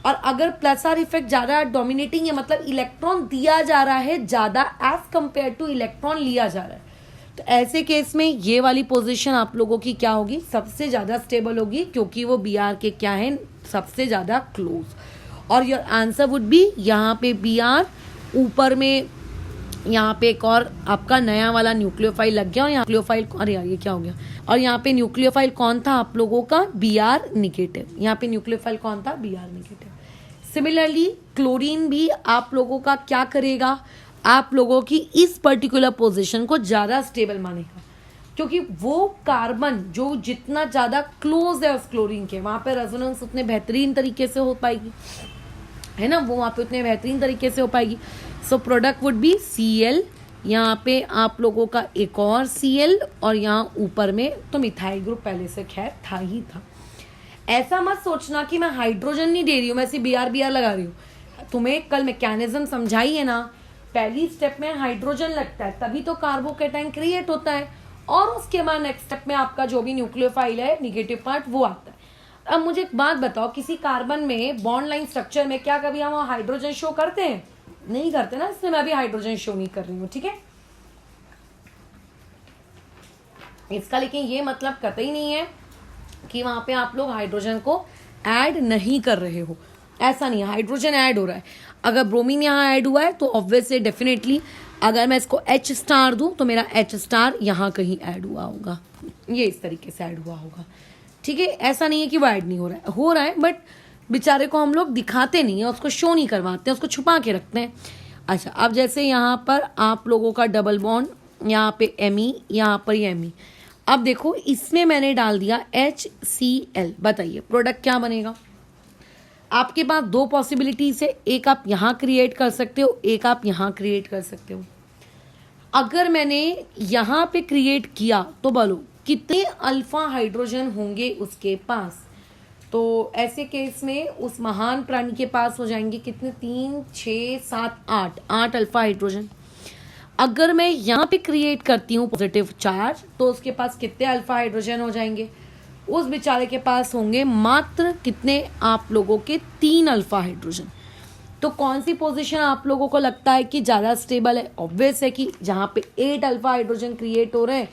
और अगर प्लस आर इफेक्ट ज़्यादा डोमिनेटिंग है, मतलब इलेक्ट्रॉन दिया जा रहा है ज़्यादा एज कंपेयर टू इलेक्ट्रॉन लिया जा रहा है, तो ऐसे केस में ये वाली पोजीशन आप लोगों की क्या होगी, सबसे ज़्यादा स्टेबल होगी, क्योंकि वो बी आर के क्या है, सबसे ज़्यादा क्लोज। और योर आंसर वुड बी यहाँ पे बी आर, ऊपर में यहाँ पे एक और आपका नया वाला न्यूक्लियोफाइल लग गया, और यहाँ न्यूक्लियोफाइल, अरे यार ये क्या हो गया, और यहाँ पे न्यूक्लियोफाइल कौन था आप लोगों का, बी आर निगेटिव। यहाँ पे न्यूक्लियोफाइल कौन था, B R negative. Similarly chlorine भी आप लोगों का क्या करेगा, आप लोगों की इस पर्टिकुलर पोजीशन को ज़्यादा स्टेबल मानेगा, क्योंकि वो कार्बन जो जितना ज़्यादा क्लोज है उस क्लोरीन के, वहाँ पे रेजोनेंस उतने बेहतरीन तरीके से हो पाएगी, है ना, वो वहाँ पे उतने बेहतरीन तरीके से हो पाएगी। So product would B Cl, यहाँ पे आप लोगों का एक और Cl, और यहाँ ऊपर में तो मिथाइल ग्रुप पहले से खैर था ही था। ऐसा मत सोचना कि मैं हाइड्रोजन नहीं दे रही हूँ, मैं सिर्फ बी आर लगा रही हूँ। तुम्हें कल मैकेनिज्म समझाई है ना, पहली स्टेप में हाइड्रोजन लगता है तभी तो कार्बोकैटायन क्रिएट होता है, और उसके बाद नेक्स्ट स्टेप में आपका जो भी न्यूक्लियोफाइल है निगेटिव पार्ट वो आता है। अब मुझे एक बात बताओ, किसी कार्बन में बॉन्ड लाइन स्ट्रक्चर में क्या कभी हम हाइड्रोजन शो करते हैं, नहीं करते ना, इसलिए मैं भी हाइड्रोजन शो नहीं कर रही हूँ, ठीक है। इसका लेकिन ये मतलब कतई नहीं है कि वहां पे आप लोग हाइड्रोजन को ऐड नहीं कर रहे हो, ऐसा नहीं है, हाइड्रोजन ऐड हो रहा है। अगर ब्रोमीन यहाँ ऐड हुआ है तो ऑब्वियसली डेफिनेटली अगर मैं इसको H स्टार दूं तो मेरा H स्टार यहाँ कहीं ऐड हुआ होगा, ये इस तरीके से ऐड हुआ होगा, ठीक है। ऐसा नहीं है कि वो ऐड नहीं हो रहा है, बट बेचारे को हम लोग दिखाते नहीं है, उसको शो नहीं करवाते हैं, उसको छुपा के रखते हैं। अच्छा, अब जैसे यहाँ पर आप लोगों का डबल बॉन्ड, यहाँ पे Me, यहाँ पर ये Me, अब देखो इसमें मैंने डाल दिया HCl, बताइए प्रोडक्ट क्या बनेगा। आपके पास 2 पॉसिबिलिटीज है, एक आप यहाँ क्रिएट कर सकते हो, एक आप यहाँ क्रिएट कर सकते हो। अगर मैंने यहाँ पे क्रिएट किया तो बोलो कितने अल्फा हाइड्रोजन होंगे उसके पास, तो ऐसे केस में उस महान प्राणी के पास हो जाएंगे कितने, 3, 6, 7, 8 अल्फा हाइड्रोजन। अगर मैं यहाँ पे क्रिएट करती हूँ पॉजिटिव चार्ज तो उसके पास कितने अल्फा हाइड्रोजन हो जाएंगे, उस बेचारे के पास होंगे मात्र कितने, आप लोगों के 3 अल्फा हाइड्रोजन। तो कौन सी पोजीशन आप लोगों को लगता है कि ज़्यादा स्टेबल है, ऑब्वियस है कि जहाँ पे 8 अल्फा हाइड्रोजन क्रिएट हो रहे हैं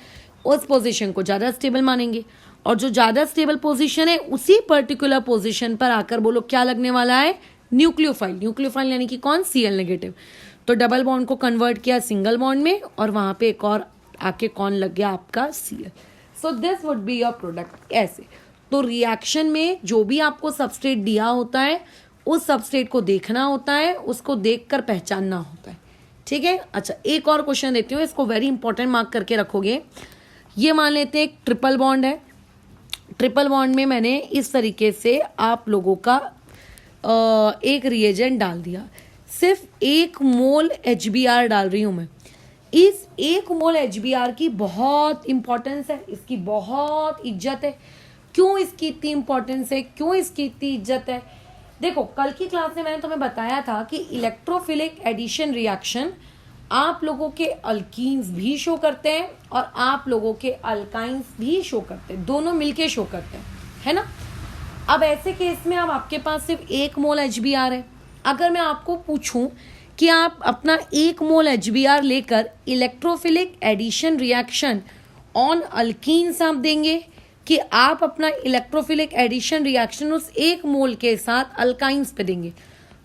उस पोजीशन को ज़्यादा स्टेबल मानेंगे, और जो ज़्यादा स्टेबल पोजीशन है उसी पर्टिकुलर पोजीशन पर आकर बोलो क्या लगने वाला है, न्यूक्लियोफाइल यानी कि कौन, Cl नेगेटिव। तो डबल बॉन्ड को कन्वर्ट किया सिंगल बॉन्ड में, और वहाँ पे एक और आके कौन लग गया आपका, Cl। So this would be your product. ऐसे तो रिएक्शन में जो भी आपको सबस्ट्रेट दिया होता है उस सबस्ट्रेट को देखना होता है, उसको देखकर पहचानना होता है, ठीक है। अच्छा, एक और क्वेश्चन देती हूँ, इसको वेरी इंपॉर्टेंट मार्क करके रखोगे। ये मान लेते हैं एक ट्रिपल बॉन्ड है, ट्रिपल बॉन्ड में मैंने इस तरीके से आप लोगों का एक रिएजेंट डाल दिया, सिर्फ 1 मोल HBr डाल रही हूँ मैं। इस 1 मोल HBr की बहुत इंपॉर्टेंस है, इसकी बहुत इज्जत है, क्यों इसकी इतनी इंपॉर्टेंस है, क्यों इसकी इतनी इज्जत है। देखो कल की क्लास में मैंने तुम्हें बताया था कि इलेक्ट्रोफिलिक एडिशन रिएक्शन आप लोगों के अल्कीन्स भी शो करते हैं और आप लोगों के अल्काइंस भी शो करते हैं, दोनों मिलके शो करते हैं, है ना। अब ऐसे केस में अब आपके पास सिर्फ 1 मोल HBr है। अगर मैं आपको पूछूं कि आप अपना 1 मोल HBr लेकर electrophilic addition reaction on alkenes आप देंगे कि आप अपना इलेक्ट्रोफिलिक एडिशन रिएक्शन उस 1 मोल के साथ अल्काइंस पे देंगे,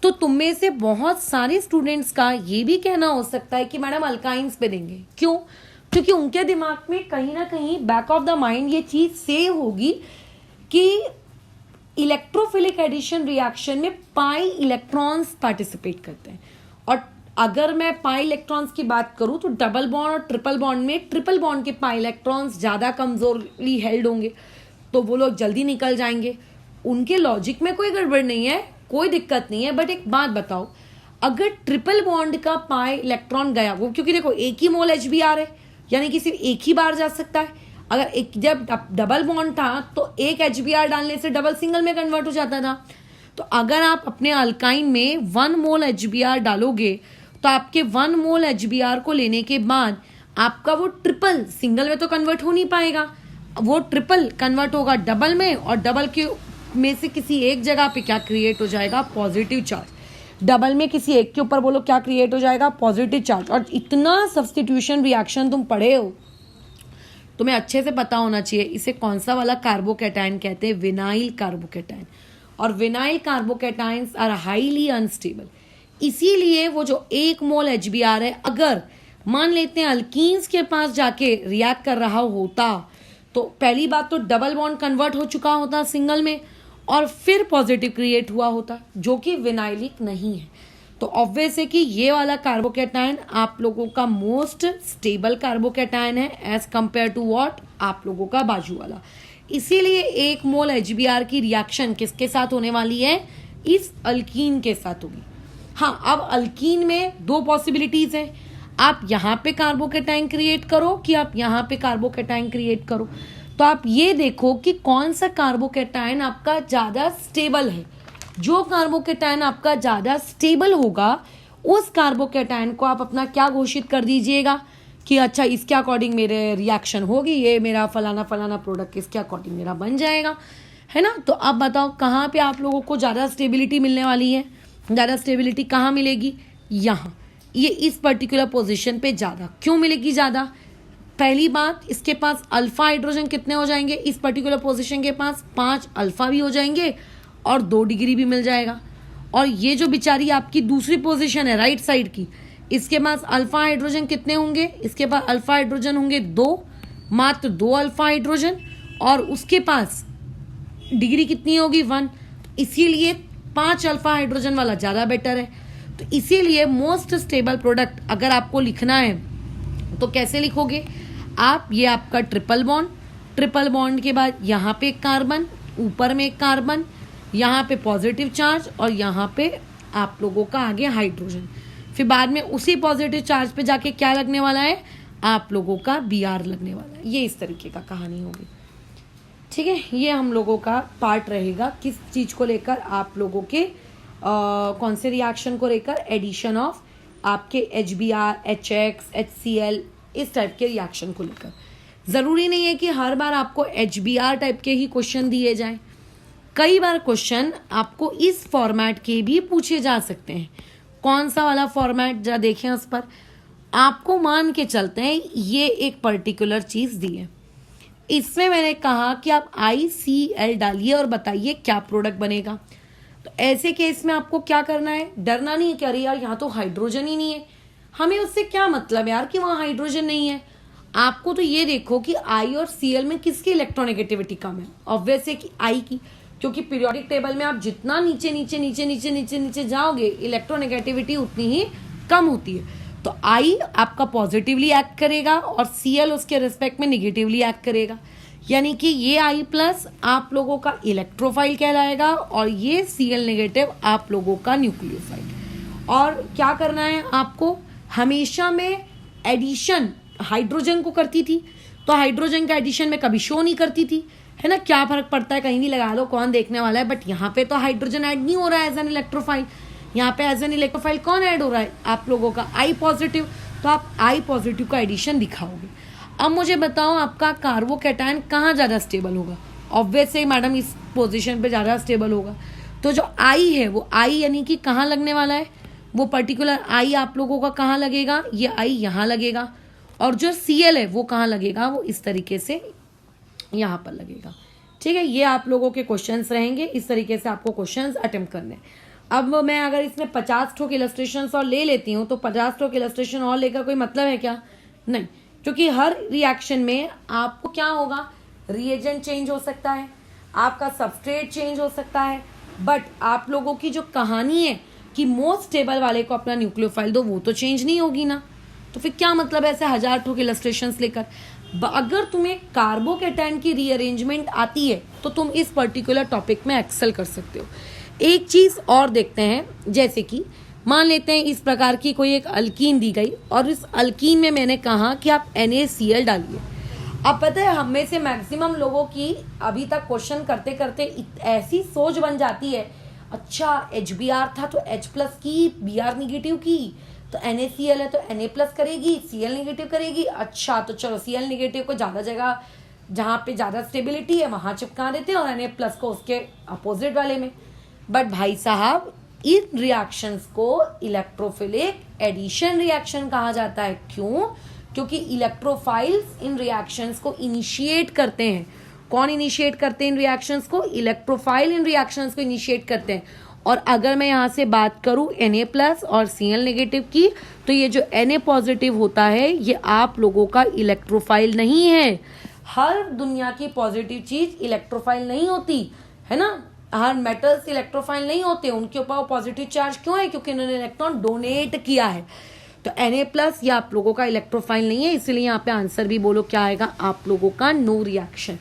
तो तुम में से बहुत सारे स्टूडेंट्स का ये भी कहना हो सकता है कि मैडम अल्काइंस पे देंगे। क्यों? क्योंकि उनके दिमाग में कहीं ना कहीं बैक ऑफ द माइंड ये चीज सेव होगी कि इलेक्ट्रोफिलिक एडिशन रिएक्शन में पाई इलेक्ट्रॉन्स पार्टिसिपेट करते हैं। और अगर मैं पाई इलेक्ट्रॉन्स की बात करूं तो डबल बॉन्ड और ट्रिपल बॉन्ड में ट्रिपल बॉन्ड के पाई इलेक्ट्रॉन्स ज्यादा कमजोरली हेल्ड होंगे, तो वो लोग जल्दी निकल जाएंगे। उनके लॉजिक में कोई गड़बड़ नहीं है, कोई दिक्कत नहीं है। बट एक बात बताओ, अगर ट्रिपल बॉन्ड का पाई इलेक्ट्रॉन गया, वो क्योंकि देखो 1 ही मोल HBr है, यानी कि सिर्फ 1 ही बार जा सकता है। अगर एक जब डबल बॉन्ड था तो 1 HBr डालने से डबल सिंगल में कन्वर्ट हो जाता था। तो अगर आप अपने अल्काइन में 1 मोल HBr डालोगे तो आपके 1 मोल HBr को लेने के बाद आपका वो ट्रिपल सिंगल में तो कन्वर्ट हो नहीं पाएगा, वो ट्रिपल कन्वर्ट होगा डबल में, और डबल के में से किसी एक जगह पे क्या क्रिएट हो जाएगा, पॉजिटिव चार्ज। डबल में किसी एक के ऊपर बोलो क्या क्रिएट हो जाएगा, पॉजिटिव चार्ज। और इतना सब्स्टिट्यूशन रिएक्शन तुम पढ़े हो, तुम्हें अच्छे से पता होना चाहिए इसे कौन सा वाला कार्बोकैटायन कहते हैं, विनाइल कार्बोकैटायन। और vinyl carbocations are highly unstable, इसीलिए वो जो 1 मोल HBr है, अगर मान लेते हैं अल्कीन्स के पास जाके रिएक्ट कर रहा होता तो पहली बात तो डबल बॉन्ड कन्वर्ट हो चुका होता सिंगल में, और फिर पॉजिटिव क्रिएट हुआ होता, जो कि विनाइलिक नहीं है। तो ऑब्वियस है कि ये वाला कार्बोकैटायन आप लोगों का मोस्ट स्टेबल कार्बोकैटायन है एज कंपेयर टू व्हाट, आप लोगों का बाजू वाला। इसीलिए 1 मोल HBr की रिएक्शन किसके साथ होने वाली है, इस अल्कीन के साथ होगी। हाँ, अब अल्कीन में 2 पॉसिबिलिटीज है, आप यहाँ पे कार्बोकैटायन क्रिएट करो कि आप यहाँ पे कार्बोकैटायन क्रिएट करो। तो आप ये देखो कि कौन सा कार्बोकैटायन आपका ज़्यादा स्टेबल है। जो कार्बोकैटायन आपका ज़्यादा स्टेबल होगा उस कार्बोकैटायन को आप अपना क्या घोषित कर दीजिएगा कि अच्छा इसके अकॉर्डिंग मेरे रिएक्शन होगी, ये मेरा फलाना फलाना प्रोडक्ट इसके अकॉर्डिंग मेरा बन जाएगा, है ना। तो अब बताओ कहाँ पे आप लोगों को ज़्यादा स्टेबिलिटी मिलने वाली है, ज़्यादा स्टेबिलिटी कहाँ मिलेगी, यहाँ, ये इस पर्टिकुलर पोजीशन पे ज़्यादा क्यों मिलेगी ज़्यादा। पहली बात, इसके पास अल्फा हाइड्रोजन कितने हो जाएंगे, इस पर्टिकुलर पोजीशन के पास 5 अल्फा भी हो जाएंगे और 2 डिग्री भी मिल जाएगा। और ये जो बेचारी आपकी दूसरी पोजीशन है राइट साइड की, इसके पास अल्फा हाइड्रोजन कितने होंगे, इसके पास अल्फा हाइड्रोजन होंगे 2, मात्र 2 अल्फा हाइड्रोजन, और उसके पास डिग्री कितनी होगी 1, इसीलिए 5 अल्फा हाइड्रोजन वाला ज़्यादा बेटर है। तो इसीलिए मोस्ट स्टेबल प्रोडक्ट अगर आपको लिखना है तो कैसे लिखोगे आप, ये आपका ट्रिपल बॉन्ड के बाद यहाँ पे एक कार्बन, ऊपर में एक कार्बन, यहाँ पे पॉजिटिव चार्ज, और यहाँ पे आप लोगों का आगे हाइड्रोजन, फिर बाद में उसी पॉजिटिव चार्ज पे जाके क्या लगने वाला है, आप लोगों का Br लगने वाला है। ये इस तरीके का कहानी होगी, ठीक है। ये हम लोगों का पार्ट रहेगा किस चीज़ को लेकर, आप लोगों के कौन से रिएक्शन को लेकर, एडिशन ऑफ आपके HBr, HX, HCl इस टाइप के रिएक्शन को लेकर। ज़रूरी नहीं है कि हर बार आपको HBr टाइप के ही क्वेश्चन दिए जाएं, कई बार क्वेश्चन आपको इस फॉर्मेट के भी पूछे जा सकते हैं। कौन सा वाला फॉर्मेट जरा देखें, उस पर आपको मान के चलते हैं ये एक पर्टिकुलर चीज़ दी है, इसमें मैंने कहा कि आप ICl डालिए और बताइए क्या प्रोडक्ट बनेगा। तो ऐसे केस में आपको क्या करना है, डरना नहीं है कि अरे यार यहाँ तो हाइड्रोजन ही नहीं है, हमें उससे क्या मतलब यार कि वहाँ हाइड्रोजन नहीं है। आपको तो ये देखो कि I और Cl में किसकी इलेक्ट्रोनेगेटिविटी कम है, ऑब्वियस है कि I की, क्योंकि पीरियोडिक टेबल में आप जितना नीचे नीचे नीचे नीचे नीचे नीचे जाओगे इलेक्ट्रोनेगेटिविटी उतनी ही कम होती है। तो I आपका पॉजिटिवली एक्ट करेगा और Cl उसके रिस्पेक्ट में निगेटिवली एक्ट करेगा, यानी कि ये I प्लस आप लोगों का इलेक्ट्रोफाइल कहलाएगा और ये Cl नेगेटिव आप लोगों का न्यूक्लियोफाइल। और क्या करना है आपको, हमेशा में एडिशन हाइड्रोजन को करती थी, तो हाइड्रोजन का एडिशन में कभी शो नहीं करती थी, है ना, क्या फर्क पड़ता है, कहीं भी लगा लो, कौन देखने वाला है। बट यहाँ पे तो हाइड्रोजन ऐड नहीं हो रहा है एज एन इलेक्ट्रोफाइल, यहाँ पे एज एन इलेक्ट्रोफाइल कौन ऐड हो रहा है, आप लोगों का आई पॉजिटिव। तो आप आई पॉजिटिव का एडिशन दिखाओगे। अब मुझे बताओ आपका कार्बोकैटायन कहाँ ज़्यादा स्टेबल होगा। ऑब्वियस है मैडम, इस पोजीशन पे ज़्यादा स्टेबल होगा। तो जो आई है वो आई यानी कि कहाँ लगने वाला है, वो पर्टिकुलर आई आप लोगों का कहाँ लगेगा, ये आई यहाँ लगेगा। और जो Cl है वो कहाँ लगेगा, वो इस तरीके से यहाँ पर लगेगा। ठीक है, ये आप लोगों के क्वेश्चंस रहेंगे, इस तरीके से आपको क्वेश्चंस अटेम्प्ट करने। अब मैं अगर इसमें 50 ठोक इलस्ट्रेशन और ले लेती हूँ तो 50 ठोक इलस्ट्रेशन और लेकर कोई मतलब है क्या, नहीं, क्योंकि हर रिएक्शन में आपको क्या होगा, रिएजेंट चेंज हो सकता है, आपका सबस्ट्रेट चेंज हो सकता है, बट आप लोगों की जो कहानी है कि मोस्ट स्टेबल वाले को अपना न्यूक्लियोफाइल दो, वो तो चेंज नहीं होगी ना। तो फिर क्या मतलब है ऐसे 1000 ठोक इलस्ट्रेशंस लेकर। अगर तुम्हें कार्बोकैटायन की रीअरेंजमेंट आती है तो तुम इस पर्टिकुलर टॉपिक में एक्सेल कर सकते हो। एक चीज और देखते हैं, जैसे कि मान लेते हैं इस प्रकार की कोई एक अल्कीन दी गई और इस अल्कीन में मैंने कहा कि आप NaCl डालिए। अब पता है हम में से मैक्सिमम लोगों की अभी तक क्वेश्चन करते करते ऐसी सोच बन जाती है, अच्छा HBr था तो H+ की, Br निगेटिव की, तो NaCl है तो Na+ करेगी, Cl निगेटिव करेगी, अच्छा तो चलो Cl निगेटिव को ज़्यादा जगह जहाँ पे ज़्यादा स्टेबिलिटी है वहाँ चिपका देते हैं और Na+ को उसके अपोजिट वाले में। बट भाई साहब, इन रिएक्शंस को इलेक्ट्रोफिलिक एडिशन रिएक्शन कहा जाता है। क्यों? क्योंकि इलेक्ट्रोफाइल्स इन रिएक्शंस को इनिशिएट करते हैं। कौन इनिशिएट करते हैं इन रिएक्शंस को? इलेक्ट्रोफाइल इन रिएक्शंस को इनिशिएट करते हैं। और अगर मैं यहाँ से बात करूँ Na+ और Cl नेगेटिव की, तो ये जो Na पॉजिटिव होता है ये आप लोगों का इलेक्ट्रोफाइल नहीं है। हर दुनिया की पॉजिटिव चीज इलेक्ट्रोफाइल नहीं होती है ना, हर मेटल्स इलेक्ट्रोफाइल नहीं होते, उनके ऊपर पॉजिटिव चार्ज क्यों है, क्योंकि उन्होंने इलेक्ट्रॉन डोनेट किया है। तो Na+ ये आप लोगों का इलेक्ट्रोफाइल नहीं है, इसलिए यहाँ पे आंसर भी बोलो क्या आएगा आप लोगों का, नो रिएक्शन।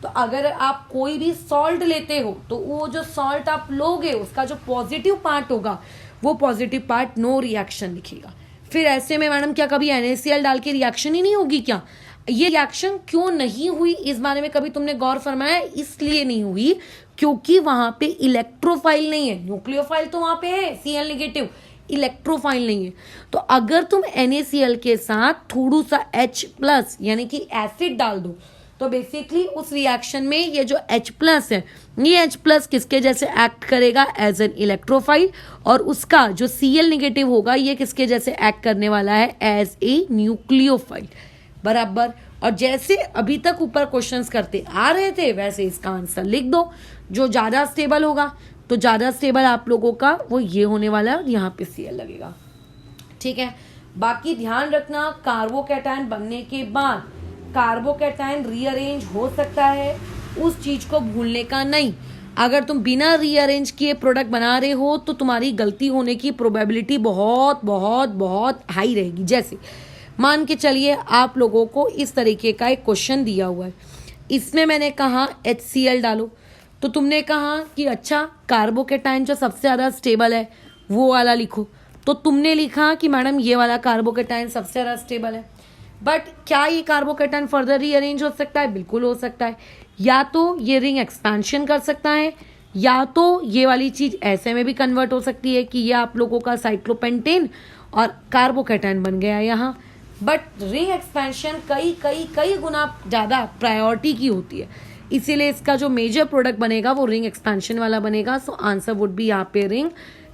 तो अगर आप कोई भी सॉल्ट लेते हो तो वो जो सॉल्ट आप लोगे उसका जो पॉजिटिव पार्ट होगा वो पॉजिटिव पार्ट नो रिएक्शन लिखेगा। फिर ऐसे में मैडम क्या कभी NaCl डाल के रिएक्शन ही नहीं होगी क्या? ये रिएक्शन क्यों नहीं हुई इस बारे में कभी तुमने गौर फरमाया? इसलिए नहीं हुई क्योंकि वहां पे इलेक्ट्रोफाइल नहीं है। न्यूक्लियोफाइल तो वहां पे है Cl नेगेटिव, इलेक्ट्रोफाइल नहीं है। तो अगर तुम NaCl के साथ थोड़ा सा H+ यानी कि एसिड डाल दो तो बेसिकली उस रिएक्शन में ये जो H+ है, ये H+ किसके जैसे एक्ट करेगा, एज एन इलेक्ट्रोफाइल, और उसका जो Cl नेगेटिव होगा ये किसके जैसे एक्ट करने वाला है, एज ए न्यूक्लियोफाइल। बराबर। और जैसे अभी तक ऊपर क्वेश्चंस करते आ रहे थे वैसे इसका आंसर लिख दो। जो ज़्यादा स्टेबल होगा तो ज़्यादा स्टेबल आप लोगों का वो ये होने वाला है और यहाँ पे Cl लगेगा। ठीक है, बाकी ध्यान रखना कार्बोकैटायन बनने के बाद कार्बोकैटायन रीअरेंज हो सकता है, उस चीज को भूलने का नहीं। अगर तुम बिना रीअरेंज किए प्रोडक्ट बना रहे हो तो तुम्हारी गलती होने की प्रोबेबिलिटी बहुत बहुत बहुत हाई रहेगी। जैसे मान के चलिए आप लोगों को इस तरीके का एक क्वेश्चन दिया हुआ है, इसमें मैंने कहा HCl डालो, तो तुमने कहा कि अच्छा कार्बोकैटायन जो सबसे ज़्यादा स्टेबल है वो वाला लिखो, तो तुमने लिखा कि मैडम ये वाला कार्बोकैटायन सबसे ज़्यादा स्टेबल है। बट क्या ये कार्बोकैटायन फर्दर रीअरेंज हो सकता है? बिल्कुल हो सकता है। या तो ये रिंग एक्सपेंशन कर सकता है, या तो ये वाली चीज ऐसे में भी कन्वर्ट हो सकती है कि ये आप लोगों का साइक्लोपेंटेन और कार्बोकैटायन बन गया यहाँ। बट रिंग एक्सपेंशन कई कई कई गुना ज़्यादा प्रायोरिटी की होती है, इसीलिए इसका जो मेजर प्रोडक्ट बनेगा वो रिंग एक्सपेंशन वाला बनेगा। सो आंसर वुड बी यहाँ पे रिंग,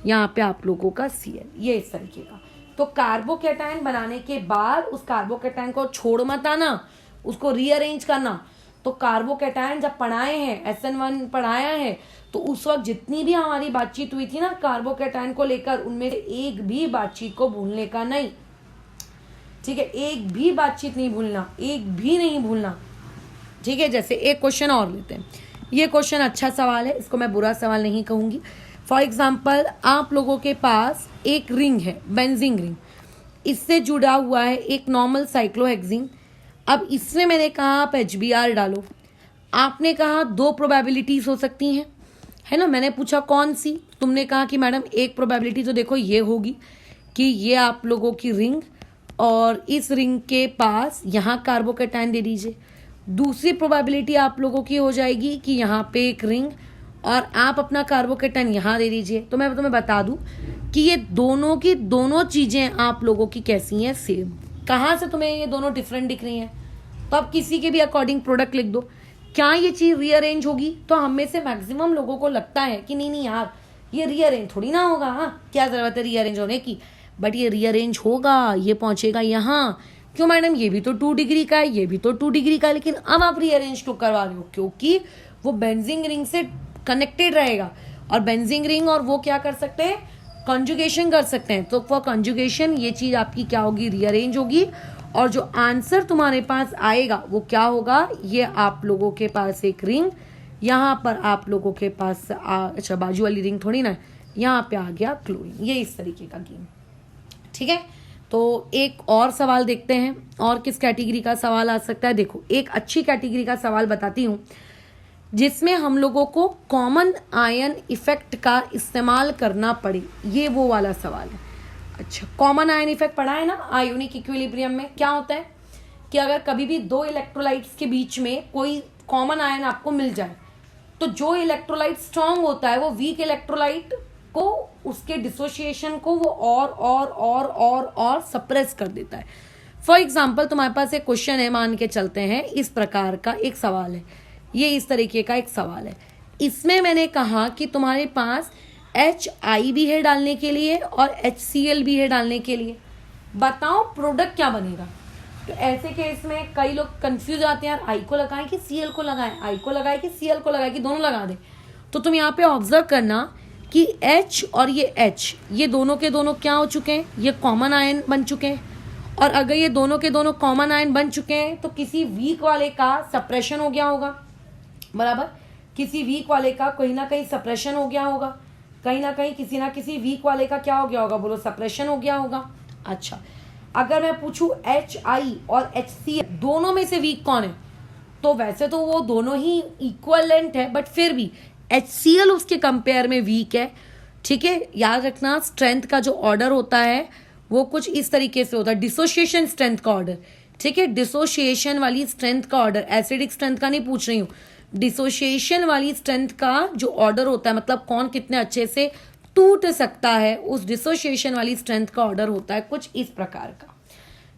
यहाँ पे आप लोगों का Cl, ये इस तरीके का। तो कार्बोकैटायन बनाने के बाद उस कार्बोकैटायन को छोड़ मत आना, उसको रीअरेंज करना। तो कार्बोकैटायन जब पढ़ाए हैं, SN1 पढ़ाया है, तो उस वक्त जितनी भी हमारी बातचीत हुई थी ना कार्बोकैटायन को लेकर, उनमें से एक भी बातचीत को भूलने का नहीं। ठीक है, एक भी बातचीत नहीं भूलना, एक भी नहीं भूलना। ठीक है, जैसे एक क्वेश्चन और लेते हैं। ये क्वेश्चन अच्छा सवाल है, इसको मैं बुरा सवाल नहीं कहूंगी। फॉर एग्जाम्पल आप लोगों के पास एक रिंग है, बेंजीन रिंग, इससे जुड़ा हुआ है एक नॉर्मल साइक्लोहेक्सीन। अब इसमें मैंने कहा आप HBr डालो, आपने कहा दो प्रोबेबिलिटीज हो सकती हैं, है ना। मैंने पूछा कौन सी, तुमने कहा कि मैडम एक प्रोबेबिलिटी तो देखो ये होगी कि ये आप लोगों की रिंग और इस रिंग के पास यहाँ कार्बोकैटायन दे दीजिए, दूसरी प्रोबेबिलिटी आप लोगों की हो जाएगी कि यहाँ पे एक रिंग और आप अपना कार्बोकेटन यहाँ दे दीजिए। तो मैं तुम्हें बता दूं कि ये दोनों की दोनों चीजें आप लोगों की कैसी हैं, सेम। कहाँ से तुम्हें ये दोनों डिफरेंट दिख रही हैं? तो आप किसी के भी अकॉर्डिंग प्रोडक्ट लिख दो। क्या ये चीज रीअरेंज होगी? तो हम में से मैक्सिमम लोगों को लगता है कि नहीं नहीं यार, ये रीअरेंज थोड़ी ना होगा, हाँ क्या जरूरत है रीअरेंज होने की, बट ये रीअरेंज होगा, ये पहुंचेगा यहाँ। क्यों मैडम, ये भी तो 2 डिग्री का है, ये भी तो 2 डिग्री का है, लेकिन अब आप रीअरेंज क्यों करवा रहे हो? क्योंकि वो बेंजीन रिंग से कनेक्टेड रहेगा, और बेंजीन रिंग और वो क्या कर सकते हैं, कॉन्जुगेशन कर सकते हैं। तो फॉर कॉन्जुगेशन ये चीज आपकी क्या होगी, रीअरेंज होगी। और जो आंसर तुम्हारे पास आएगा वो क्या होगा, ये आप लोगों के पास एक रिंग, यहाँ पर आप लोगों के पास अच्छा बाजू वाली रिंग थोड़ी ना, यहाँ पे आ गया क्लोरीन। ये इस तरीके का गेम, ठीक है। तो एक और सवाल देखते हैं, और किस कैटेगरी का सवाल आ सकता है। देखो एक अच्छी कैटेगरी का सवाल बताती हूँ जिसमें हम लोगों को कॉमन आयन इफेक्ट का इस्तेमाल करना पड़े, ये वो वाला सवाल है। अच्छा, कॉमन आयन इफेक्ट पढ़ा है ना, आयोनिक इक्विलिब्रियम में क्या होता है कि अगर कभी भी दो इलेक्ट्रोलाइट्स के बीच में कोई कॉमन आयन आपको मिल जाए, तो जो इलेक्ट्रोलाइट स्ट्रांग होता है वो वीक इलेक्ट्रोलाइट को, उसके डिसोसिएशन को वो और सप्रेस कर देता है। फॉर एग्जाम्पल तुम्हारे पास एक क्वेश्चन है, मान के चलते हैं इस प्रकार का एक सवाल है, ये इस तरीके का एक सवाल है। इसमें मैंने कहा कि तुम्हारे पास HI भी है डालने के लिए और HCl भी है डालने के लिए, बताओ प्रोडक्ट क्या बनेगा। तो ऐसे केस में कई लोग कंफ्यूज आते हैं, यार I को लगाएं कि Cl को लगाएं, I को लगाएं कि Cl को लगाएं कि दोनों लगा दें। तो तुम यहाँ पे ऑब्जर्व करना कि H और ये H, ये दोनों के दोनों क्या हो चुके हैं, ये कॉमन आयन बन चुके हैं। और अगर ये दोनों के दोनों कॉमन आयन बन चुके हैं तो किसी वीक वाले का सप्रेशन हो गया होगा, बराबर। किसी वीक वाले का कहीं ना कहीं सप्रेशन हो गया होगा, कहीं ना कहीं किसी ना किसी वीक वाले का क्या हो गया होगा, बोलो सप्रेशन हो गया होगा। अच्छा, अगर मैं पूछूं HI और HCl दोनों में से वीक कौन है, तो वैसे तो वो दोनों ही इक्वलेंट है, बट फिर भी HCl उसके कंपेयर में वीक है, ठीक है। याद रखना स्ट्रेंथ का जो ऑर्डर होता है वो कुछ इस तरीके से होता है, डिसोसिएशन स्ट्रेंथ का ऑर्डर, ठीक है। डिसोसिएशन वाली स्ट्रेंथ का ऑर्डर, एसिडिक स्ट्रेंथ का नहीं पूछ रही हूँ, डिसोसिएशन वाली स्ट्रेंथ का जो ऑर्डर होता है, मतलब कौन कितने अच्छे से टूट सकता है, उस डिसोसिएशन वाली स्ट्रेंथ का ऑर्डर होता है कुछ इस प्रकार का।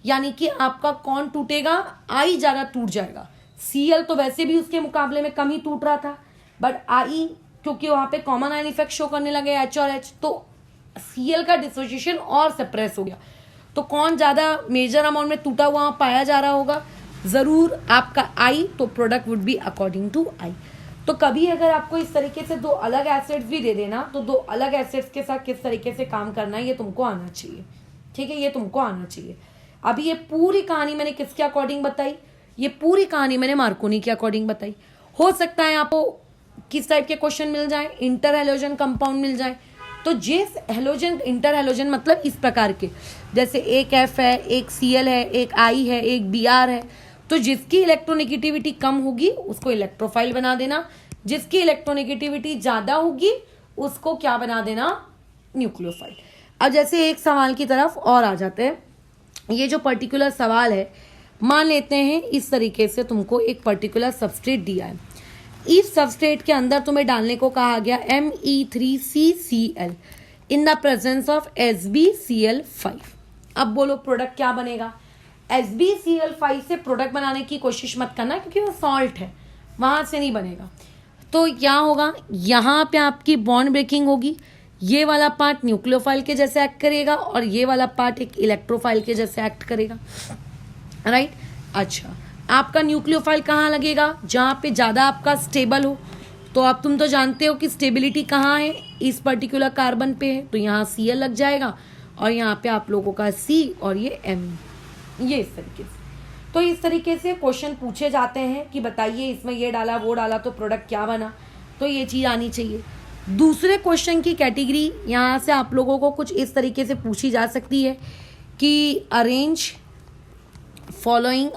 यानी कि आपका कौन टूटेगा, I ज्यादा टूट जाएगा। Cl तो वैसे भी उसके मुकाबले में कम ही टूट रहा था, बट I क्योंकि वहां पे कॉमन आयन इफेक्ट शो करने लगे H और H, तो Cl का डिसोसिएशन और सप्रेस हो गया। तो कौन ज्यादा मेजर अमाउंट में टूटा हुआ पाया जा रहा होगा, जरूर आपका I, तो product would be according to I। तो कभी अगर आपको इस तरीके से दो अलग एसिड्स भी दे देना, तो दो अलग एसिड्स के साथ किस तरीके से काम करना है ये तुमको आना चाहिए, ठीक है, ये तुमको आना चाहिए। अभी ये पूरी कहानी मैंने किसके अकॉर्डिंग बताई, ये पूरी कहानी मैंने मार्कोनी के अकॉर्डिंग बताई। हो सकता है आपको किस टाइप के क्वेश्चन मिल जाए, इंटर हेलोजन कंपाउंड मिल जाए, तो जिस हेलोजन, इंटर हेलोजन मतलब इस प्रकार के, जैसे एक F है, एक Cl है, एक I है, एक Br है, तो जिसकी इलेक्ट्रोनेगेटिविटी कम होगी उसको इलेक्ट्रोफाइल बना देना, जिसकी इलेक्ट्रोनेगेटिविटी ज्यादा होगी उसको क्या बना देना, न्यूक्लियोफाइल। अब जैसे एक सवाल की तरफ और आ जाते हैं, ये जो पर्टिकुलर सवाल है, मान लेते हैं इस तरीके से तुमको एक पर्टिकुलर सबस्ट्रेट दिया है, इस सबस्ट्रेट के अंदर तुम्हें डालने को कहा गया Me3CCl in the presence of SbCl5। अब बोलो प्रोडक्ट क्या बनेगा। SbCl5 से प्रोडक्ट बनाने की कोशिश मत करना क्योंकि वो सॉल्ट है, वहां से नहीं बनेगा। तो क्या होगा, यहाँ पे आपकी बॉन्ड ब्रेकिंग होगी, ये वाला पार्ट न्यूक्लियोफाइल के जैसे एक्ट करेगा और ये वाला पार्ट एक इलेक्ट्रोफाइल के जैसे एक्ट करेगा, राइट। अच्छा, आपका न्यूक्लियोफाइल कहाँ लगेगा, जहाँ पे ज्यादा आपका स्टेबल हो। तो अब तुम तो जानते हो कि स्टेबिलिटी कहाँ है, इस पर्टिकुलर कार्बन पे है, तो यहाँ Cl लग जाएगा और यहाँ पे आप लोगों का C और ये M, ये इस तरीके से। तो इस तरीके से क्वेश्चन पूछे जाते हैं कि बताइए इसमें ये डाला वो डाला तो प्रोडक्ट क्या बना, तो ये चीज आनी चाहिए। दूसरे क्वेश्चन की कैटेगरी यहाँ से आप लोगों को कुछ इस तरीके से पूछी जा सकती है कि arrange following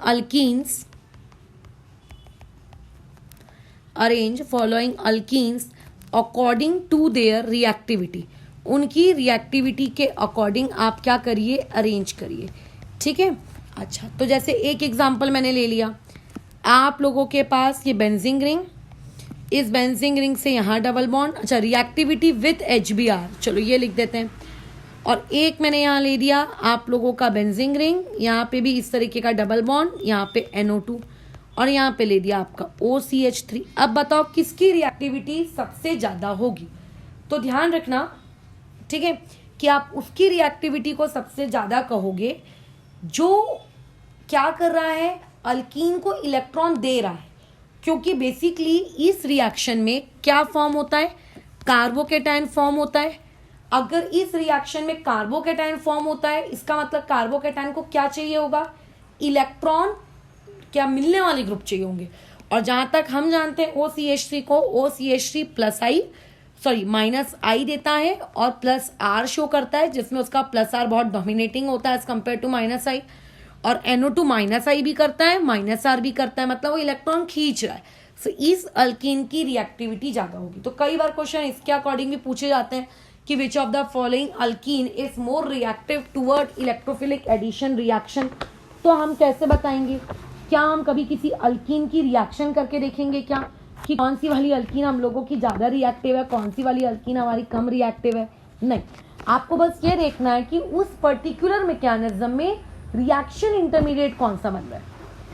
alkenes according to their reactivity, उनकी रिएक्टिविटी के अकॉर्डिंग आप क्या करिए, अरेंज करिए, ठीक है। अच्छा, तो जैसे एक एग्जांपल मैंने ले लिया, आप लोगों के पास ये बेंजीन रिंग, इस बेंजीन रिंग से यहाँ डबल बॉन्ड, अच्छा रिएक्टिविटी विथ HBr, चलो ये लिख देते हैं। और एक मैंने यहाँ ले दिया आप लोगों का बेंजीन रिंग, यहाँ पे भी इस तरीके का डबल बॉन्ड, यहाँ पे NO2 और यहाँ पे ले दिया आपका OCH3। अब बताओ किसकी रिएक्टिविटी सबसे ज़्यादा होगी? तो ध्यान रखना, ठीक है, कि आप उसकी रिएक्टिविटी को सबसे ज़्यादा कहोगे जो क्या कर रहा है, अल्कीन को इलेक्ट्रॉन दे रहा है। क्योंकि बेसिकली इस रिएक्शन में क्या फॉर्म होता है, कार्बोकेटायन फॉर्म होता है। अगर इस रिएक्शन में कार्बोकेटायन फॉर्म होता है, इसका मतलब कार्बोकेटायन को क्या चाहिए होगा, इलेक्ट्रॉन क्या मिलने वाले ग्रुप चाहिए होंगे। और जहां तक हम जानते हैं OCH3 को OCH3 plus I sorry minus I देता है और प्लस आर शो करता है, जिसमें उसका प्लस आर बहुत डोमिनेटिंग होता है एज कम्पेयर टू माइनस आई। और NO2 माइनस आई भी करता है, माइनस आर भी करता है, मतलब वो इलेक्ट्रॉन खींच रहा है। सो इस अल्कीन की रिएक्टिविटी ज्यादा होगी। तो कई बार क्वेश्चन इसके अकॉर्डिंग भी पूछे जाते हैं कि which of the following alkene is more reactive toward electrophilic addition reaction. तो हम कैसे बताएंगे? क्या हम कभी किसी अल्कीन की रिएक्शन करके देखेंगे क्या, कि कौन सी वाली अल्कीन हम लोगों की ज्यादा रिएक्टिव है, कौन सी वाली अल्कीन हमारी कम रिएक्टिव है? नहीं, आपको बस ये देखना है कि उस पर्टिकुलर मैकेनिज्म में रिएक्शन इंटरमीडिएट कौन सा बन रहा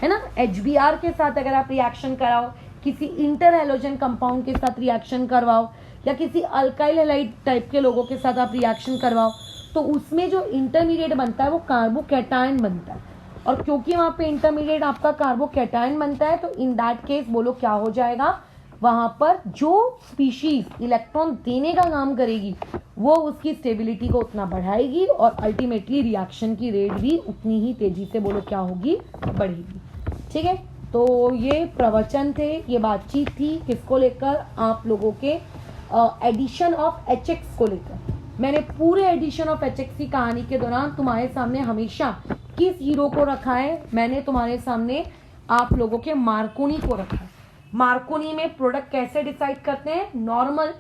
है ना। HBr के साथ अगर आप रिएक्शन कराओ, किसी इंटर हैलोजन कंपाउंड के साथ रिएक्शन करवाओ, या किसी अल्काइल हैलाइड टाइप के लोगों के साथ आप रिएक्शन करवाओ, तो उसमें जो इंटरमीडिएट बनता है वो कार्बोकैटायन बनता है। और क्योंकि वहां पे इंटरमीडिएट आपका कार्बोकैटायन बनता है, तो इन दैट केस बोलो क्या हो जाएगा, वहां पर जो स्पीशीज इलेक्ट्रॉन देने का काम करेगी वो उसकी स्टेबिलिटी को उतना बढ़ाएगी और अल्टीमेटली रिएक्शन की रेट भी उतनी ही तेजी से बोलो क्या होगी, बढ़ेगी। ठीक है, तो ये प्रवचन थे, ये बातचीत थी किसको लेकर, आप लोगों के एडिशन ऑफ HX को लेकर। मैंने पूरे एडिशन ऑफ HX की कहानी के दौरान तुम्हारे सामने हमेशा किस हीरो को रखा है, मैंने तुम्हारे सामने आप लोगों के मार्कोनी को रखा है। मार्कोनी में प्रोडक्ट कैसे डिसाइड करते हैं, नॉर्मल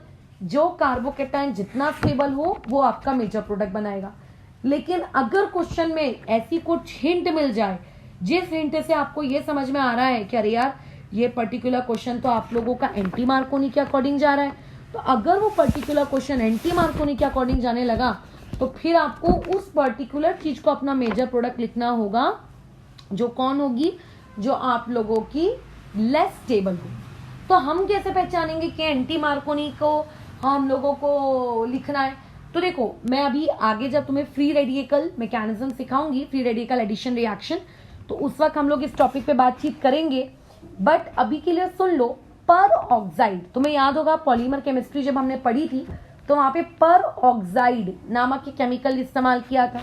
जो कार्बोकेटायन जितना स्टेबल हो वो आपका मेजर प्रोडक्ट बनाएगा। लेकिन अगर क्वेश्चन में ऐसी कुछ हिंट मिल जाए जिस हिंट से आपको ये समझ में आ रहा है कि अरे यार ये पर्टिकुलर क्वेश्चन तो आप लोगों का एंटी मार्कोनी के अकॉर्डिंग जा रहा है, तो अगर वो पर्टिकुलर क्वेश्चन एंटी मार्कोनी के अकॉर्डिंग जाने लगा तो फिर आपको उस पर्टिकुलर चीज को अपना मेजर प्रोडक्ट लिखना होगा, जो कौन होगी, जो आप लोगों की लेस स्टेबल हो। तो हम कैसे पहचानेंगे कि एंटी मार्कोनी को हम लोगों को लिखना है? तो देखो, मैं अभी आगे जब तुम्हें फ्री रेडिकल मैकेनिज्म सिखाऊंगी, फ्री रेडिकल एडिशन रिएक्शन, तो उस वक्त हम लोग इस टॉपिक पे बातचीत करेंगे। बट अभी के लिए सुन लो, पर ऑक्साइड, तुम्हें याद होगा पॉलीमर केमिस्ट्री जब हमने पढ़ी थी तो वहां पे पर ऑक्साइड नामक के केमिकल इस्तेमाल किया था।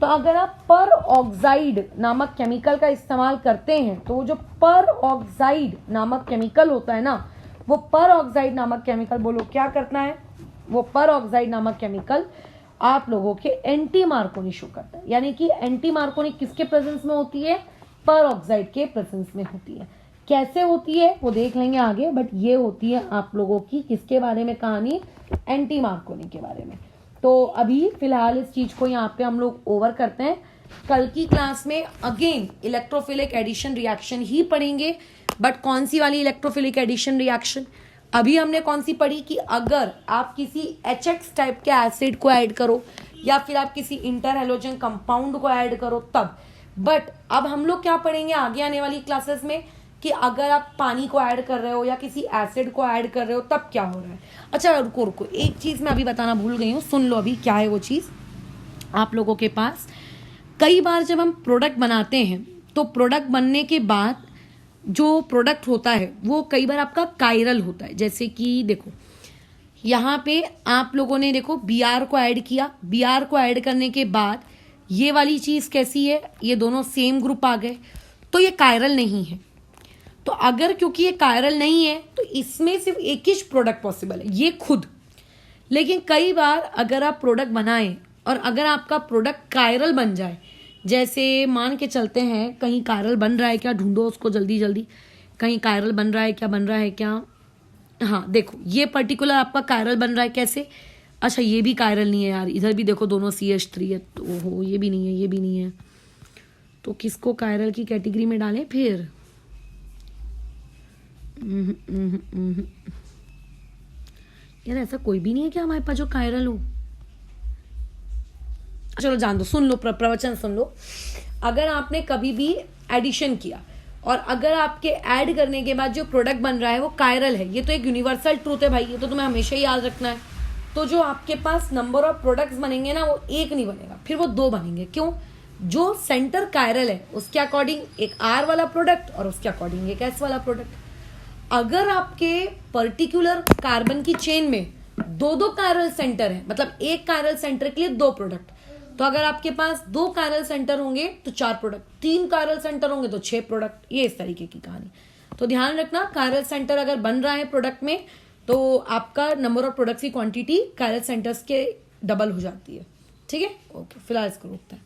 तो अगर आप पर ऑक्साइड नामक केमिकल का इस्तेमाल करते हैं तो जो पर ऑक्साइड नामक केमिकल होता है ना, वो पर ऑक्साइड नामक केमिकल बोलो क्या करना है, वो पर ऑक्साइड नामक केमिकल आप लोगों के एंटी मार्कोनी शो करता है। यानी कि एंटी मार्कोनी किसके प्रेजेंस में होती है, पर ऑक्साइड के प्रेजेंस में होती है। कैसे होती है वो देख लेंगे आगे, बट ये होती है आप लोगों की किसके बारे में कहानी, एंटी मार्कोनी के बारे में। तो अभी फिलहाल इस चीज को यहाँ पे हम लोग ओवर करते हैं। कल की क्लास में अगेन इलेक्ट्रोफिलिक एडिशन रिएक्शन ही पढ़ेंगे, बट कौन सी वाली इलेक्ट्रोफिलिक एडिशन रिएक्शन? अभी हमने कौन सी पढ़ी कि अगर आप किसी HX टाइप के एसिड को ऐड करो या फिर आप किसी इंटर हैलोजन कंपाउंड को ऐड करो तब। बट अब हम लोग क्या पढ़ेंगे आगे आने वाली क्लासेस में कि अगर आप पानी को ऐड कर रहे हो या किसी एसिड को ऐड कर रहे हो तब क्या हो रहा है। अच्छा रुको, एक चीज मैं अभी बताना भूल गई हूँ, सुन लो अभी क्या है वो चीज। आप लोगों के पास कई बार जब हम प्रोडक्ट बनाते हैं तो प्रोडक्ट बनने के बाद जो प्रोडक्ट होता है वो कई बार आपका कायरल होता है। जैसे कि देखो यहाँ पे आप लोगों ने देखो Br को ऐड किया, Br को ऐड करने के बाद ये वाली चीज कैसी है, ये दोनों सेम ग्रुप आ गए, तो ये कायरल नहीं है। तो अगर क्योंकि ये कायरल नहीं है तो इसमें सिर्फ एक ही प्रोडक्ट पॉसिबल है, ये खुद। लेकिन कई बार अगर आप प्रोडक्ट बनाएं और अगर आपका प्रोडक्ट कायरल बन जाए, जैसे मान के चलते हैं कहीं कायरल बन रहा है क्या, ढूंढो उसको जल्दी जल्दी, कहीं कायरल बन रहा है क्या, बन रहा है क्या? हाँ देखो, ये पर्टिकुलर आपका कायरल बन रहा है कैसे? अच्छा ये भी कायरल नहीं है यार, इधर भी देखो दोनों CH3 है, तो हो ये भी नहीं है, ये भी नहीं है, तो किसको कायरल की कैटेगरी में डालें फिर? यार ऐसा कोई भी नहीं है कि हमारे पास जो कायरल हो। चलो जान दो, सुन लो, प्रवचन सुन लो। अगर आपने कभी भी एडिशन किया और अगर आपके ऐड करने के बाद जो प्रोडक्ट बन रहा है वो कायरल है, ये तो एक यूनिवर्सल ट्रूथ है भाई, ये तो तुम्हें हमेशा ही याद रखना है। तो जो आपके पास नंबर ऑफ प्रोडक्ट्स बनेंगे ना, वो एक नहीं बनेगा, फिर वो दो बनेंगे। क्यों? जो सेंटर कायरल है उसके अकॉर्डिंग एक आर वाला प्रोडक्ट और उसके अकॉर्डिंग एक एस वाला प्रोडक्ट। अगर आपके पर्टिकुलर कार्बन की चेन में दो दो कायरल सेंटर है, मतलब एक कायरल सेंटर के लिए दो प्रोडक्ट, तो अगर आपके पास दो कायरल सेंटर होंगे तो 4 प्रोडक्ट, 3 कायरल सेंटर होंगे तो 6 प्रोडक्ट। ये इस तरीके की कहानी। तो ध्यान रखना, कायरल सेंटर अगर बन रहा है प्रोडक्ट में तो आपका नंबर ऑफ प्रोडक्ट्स की क्वांटिटी कायरल सेंटर्स के डबल हो जाती है। ठीक है, ओके, फिलहाल इसको रोकते हैं।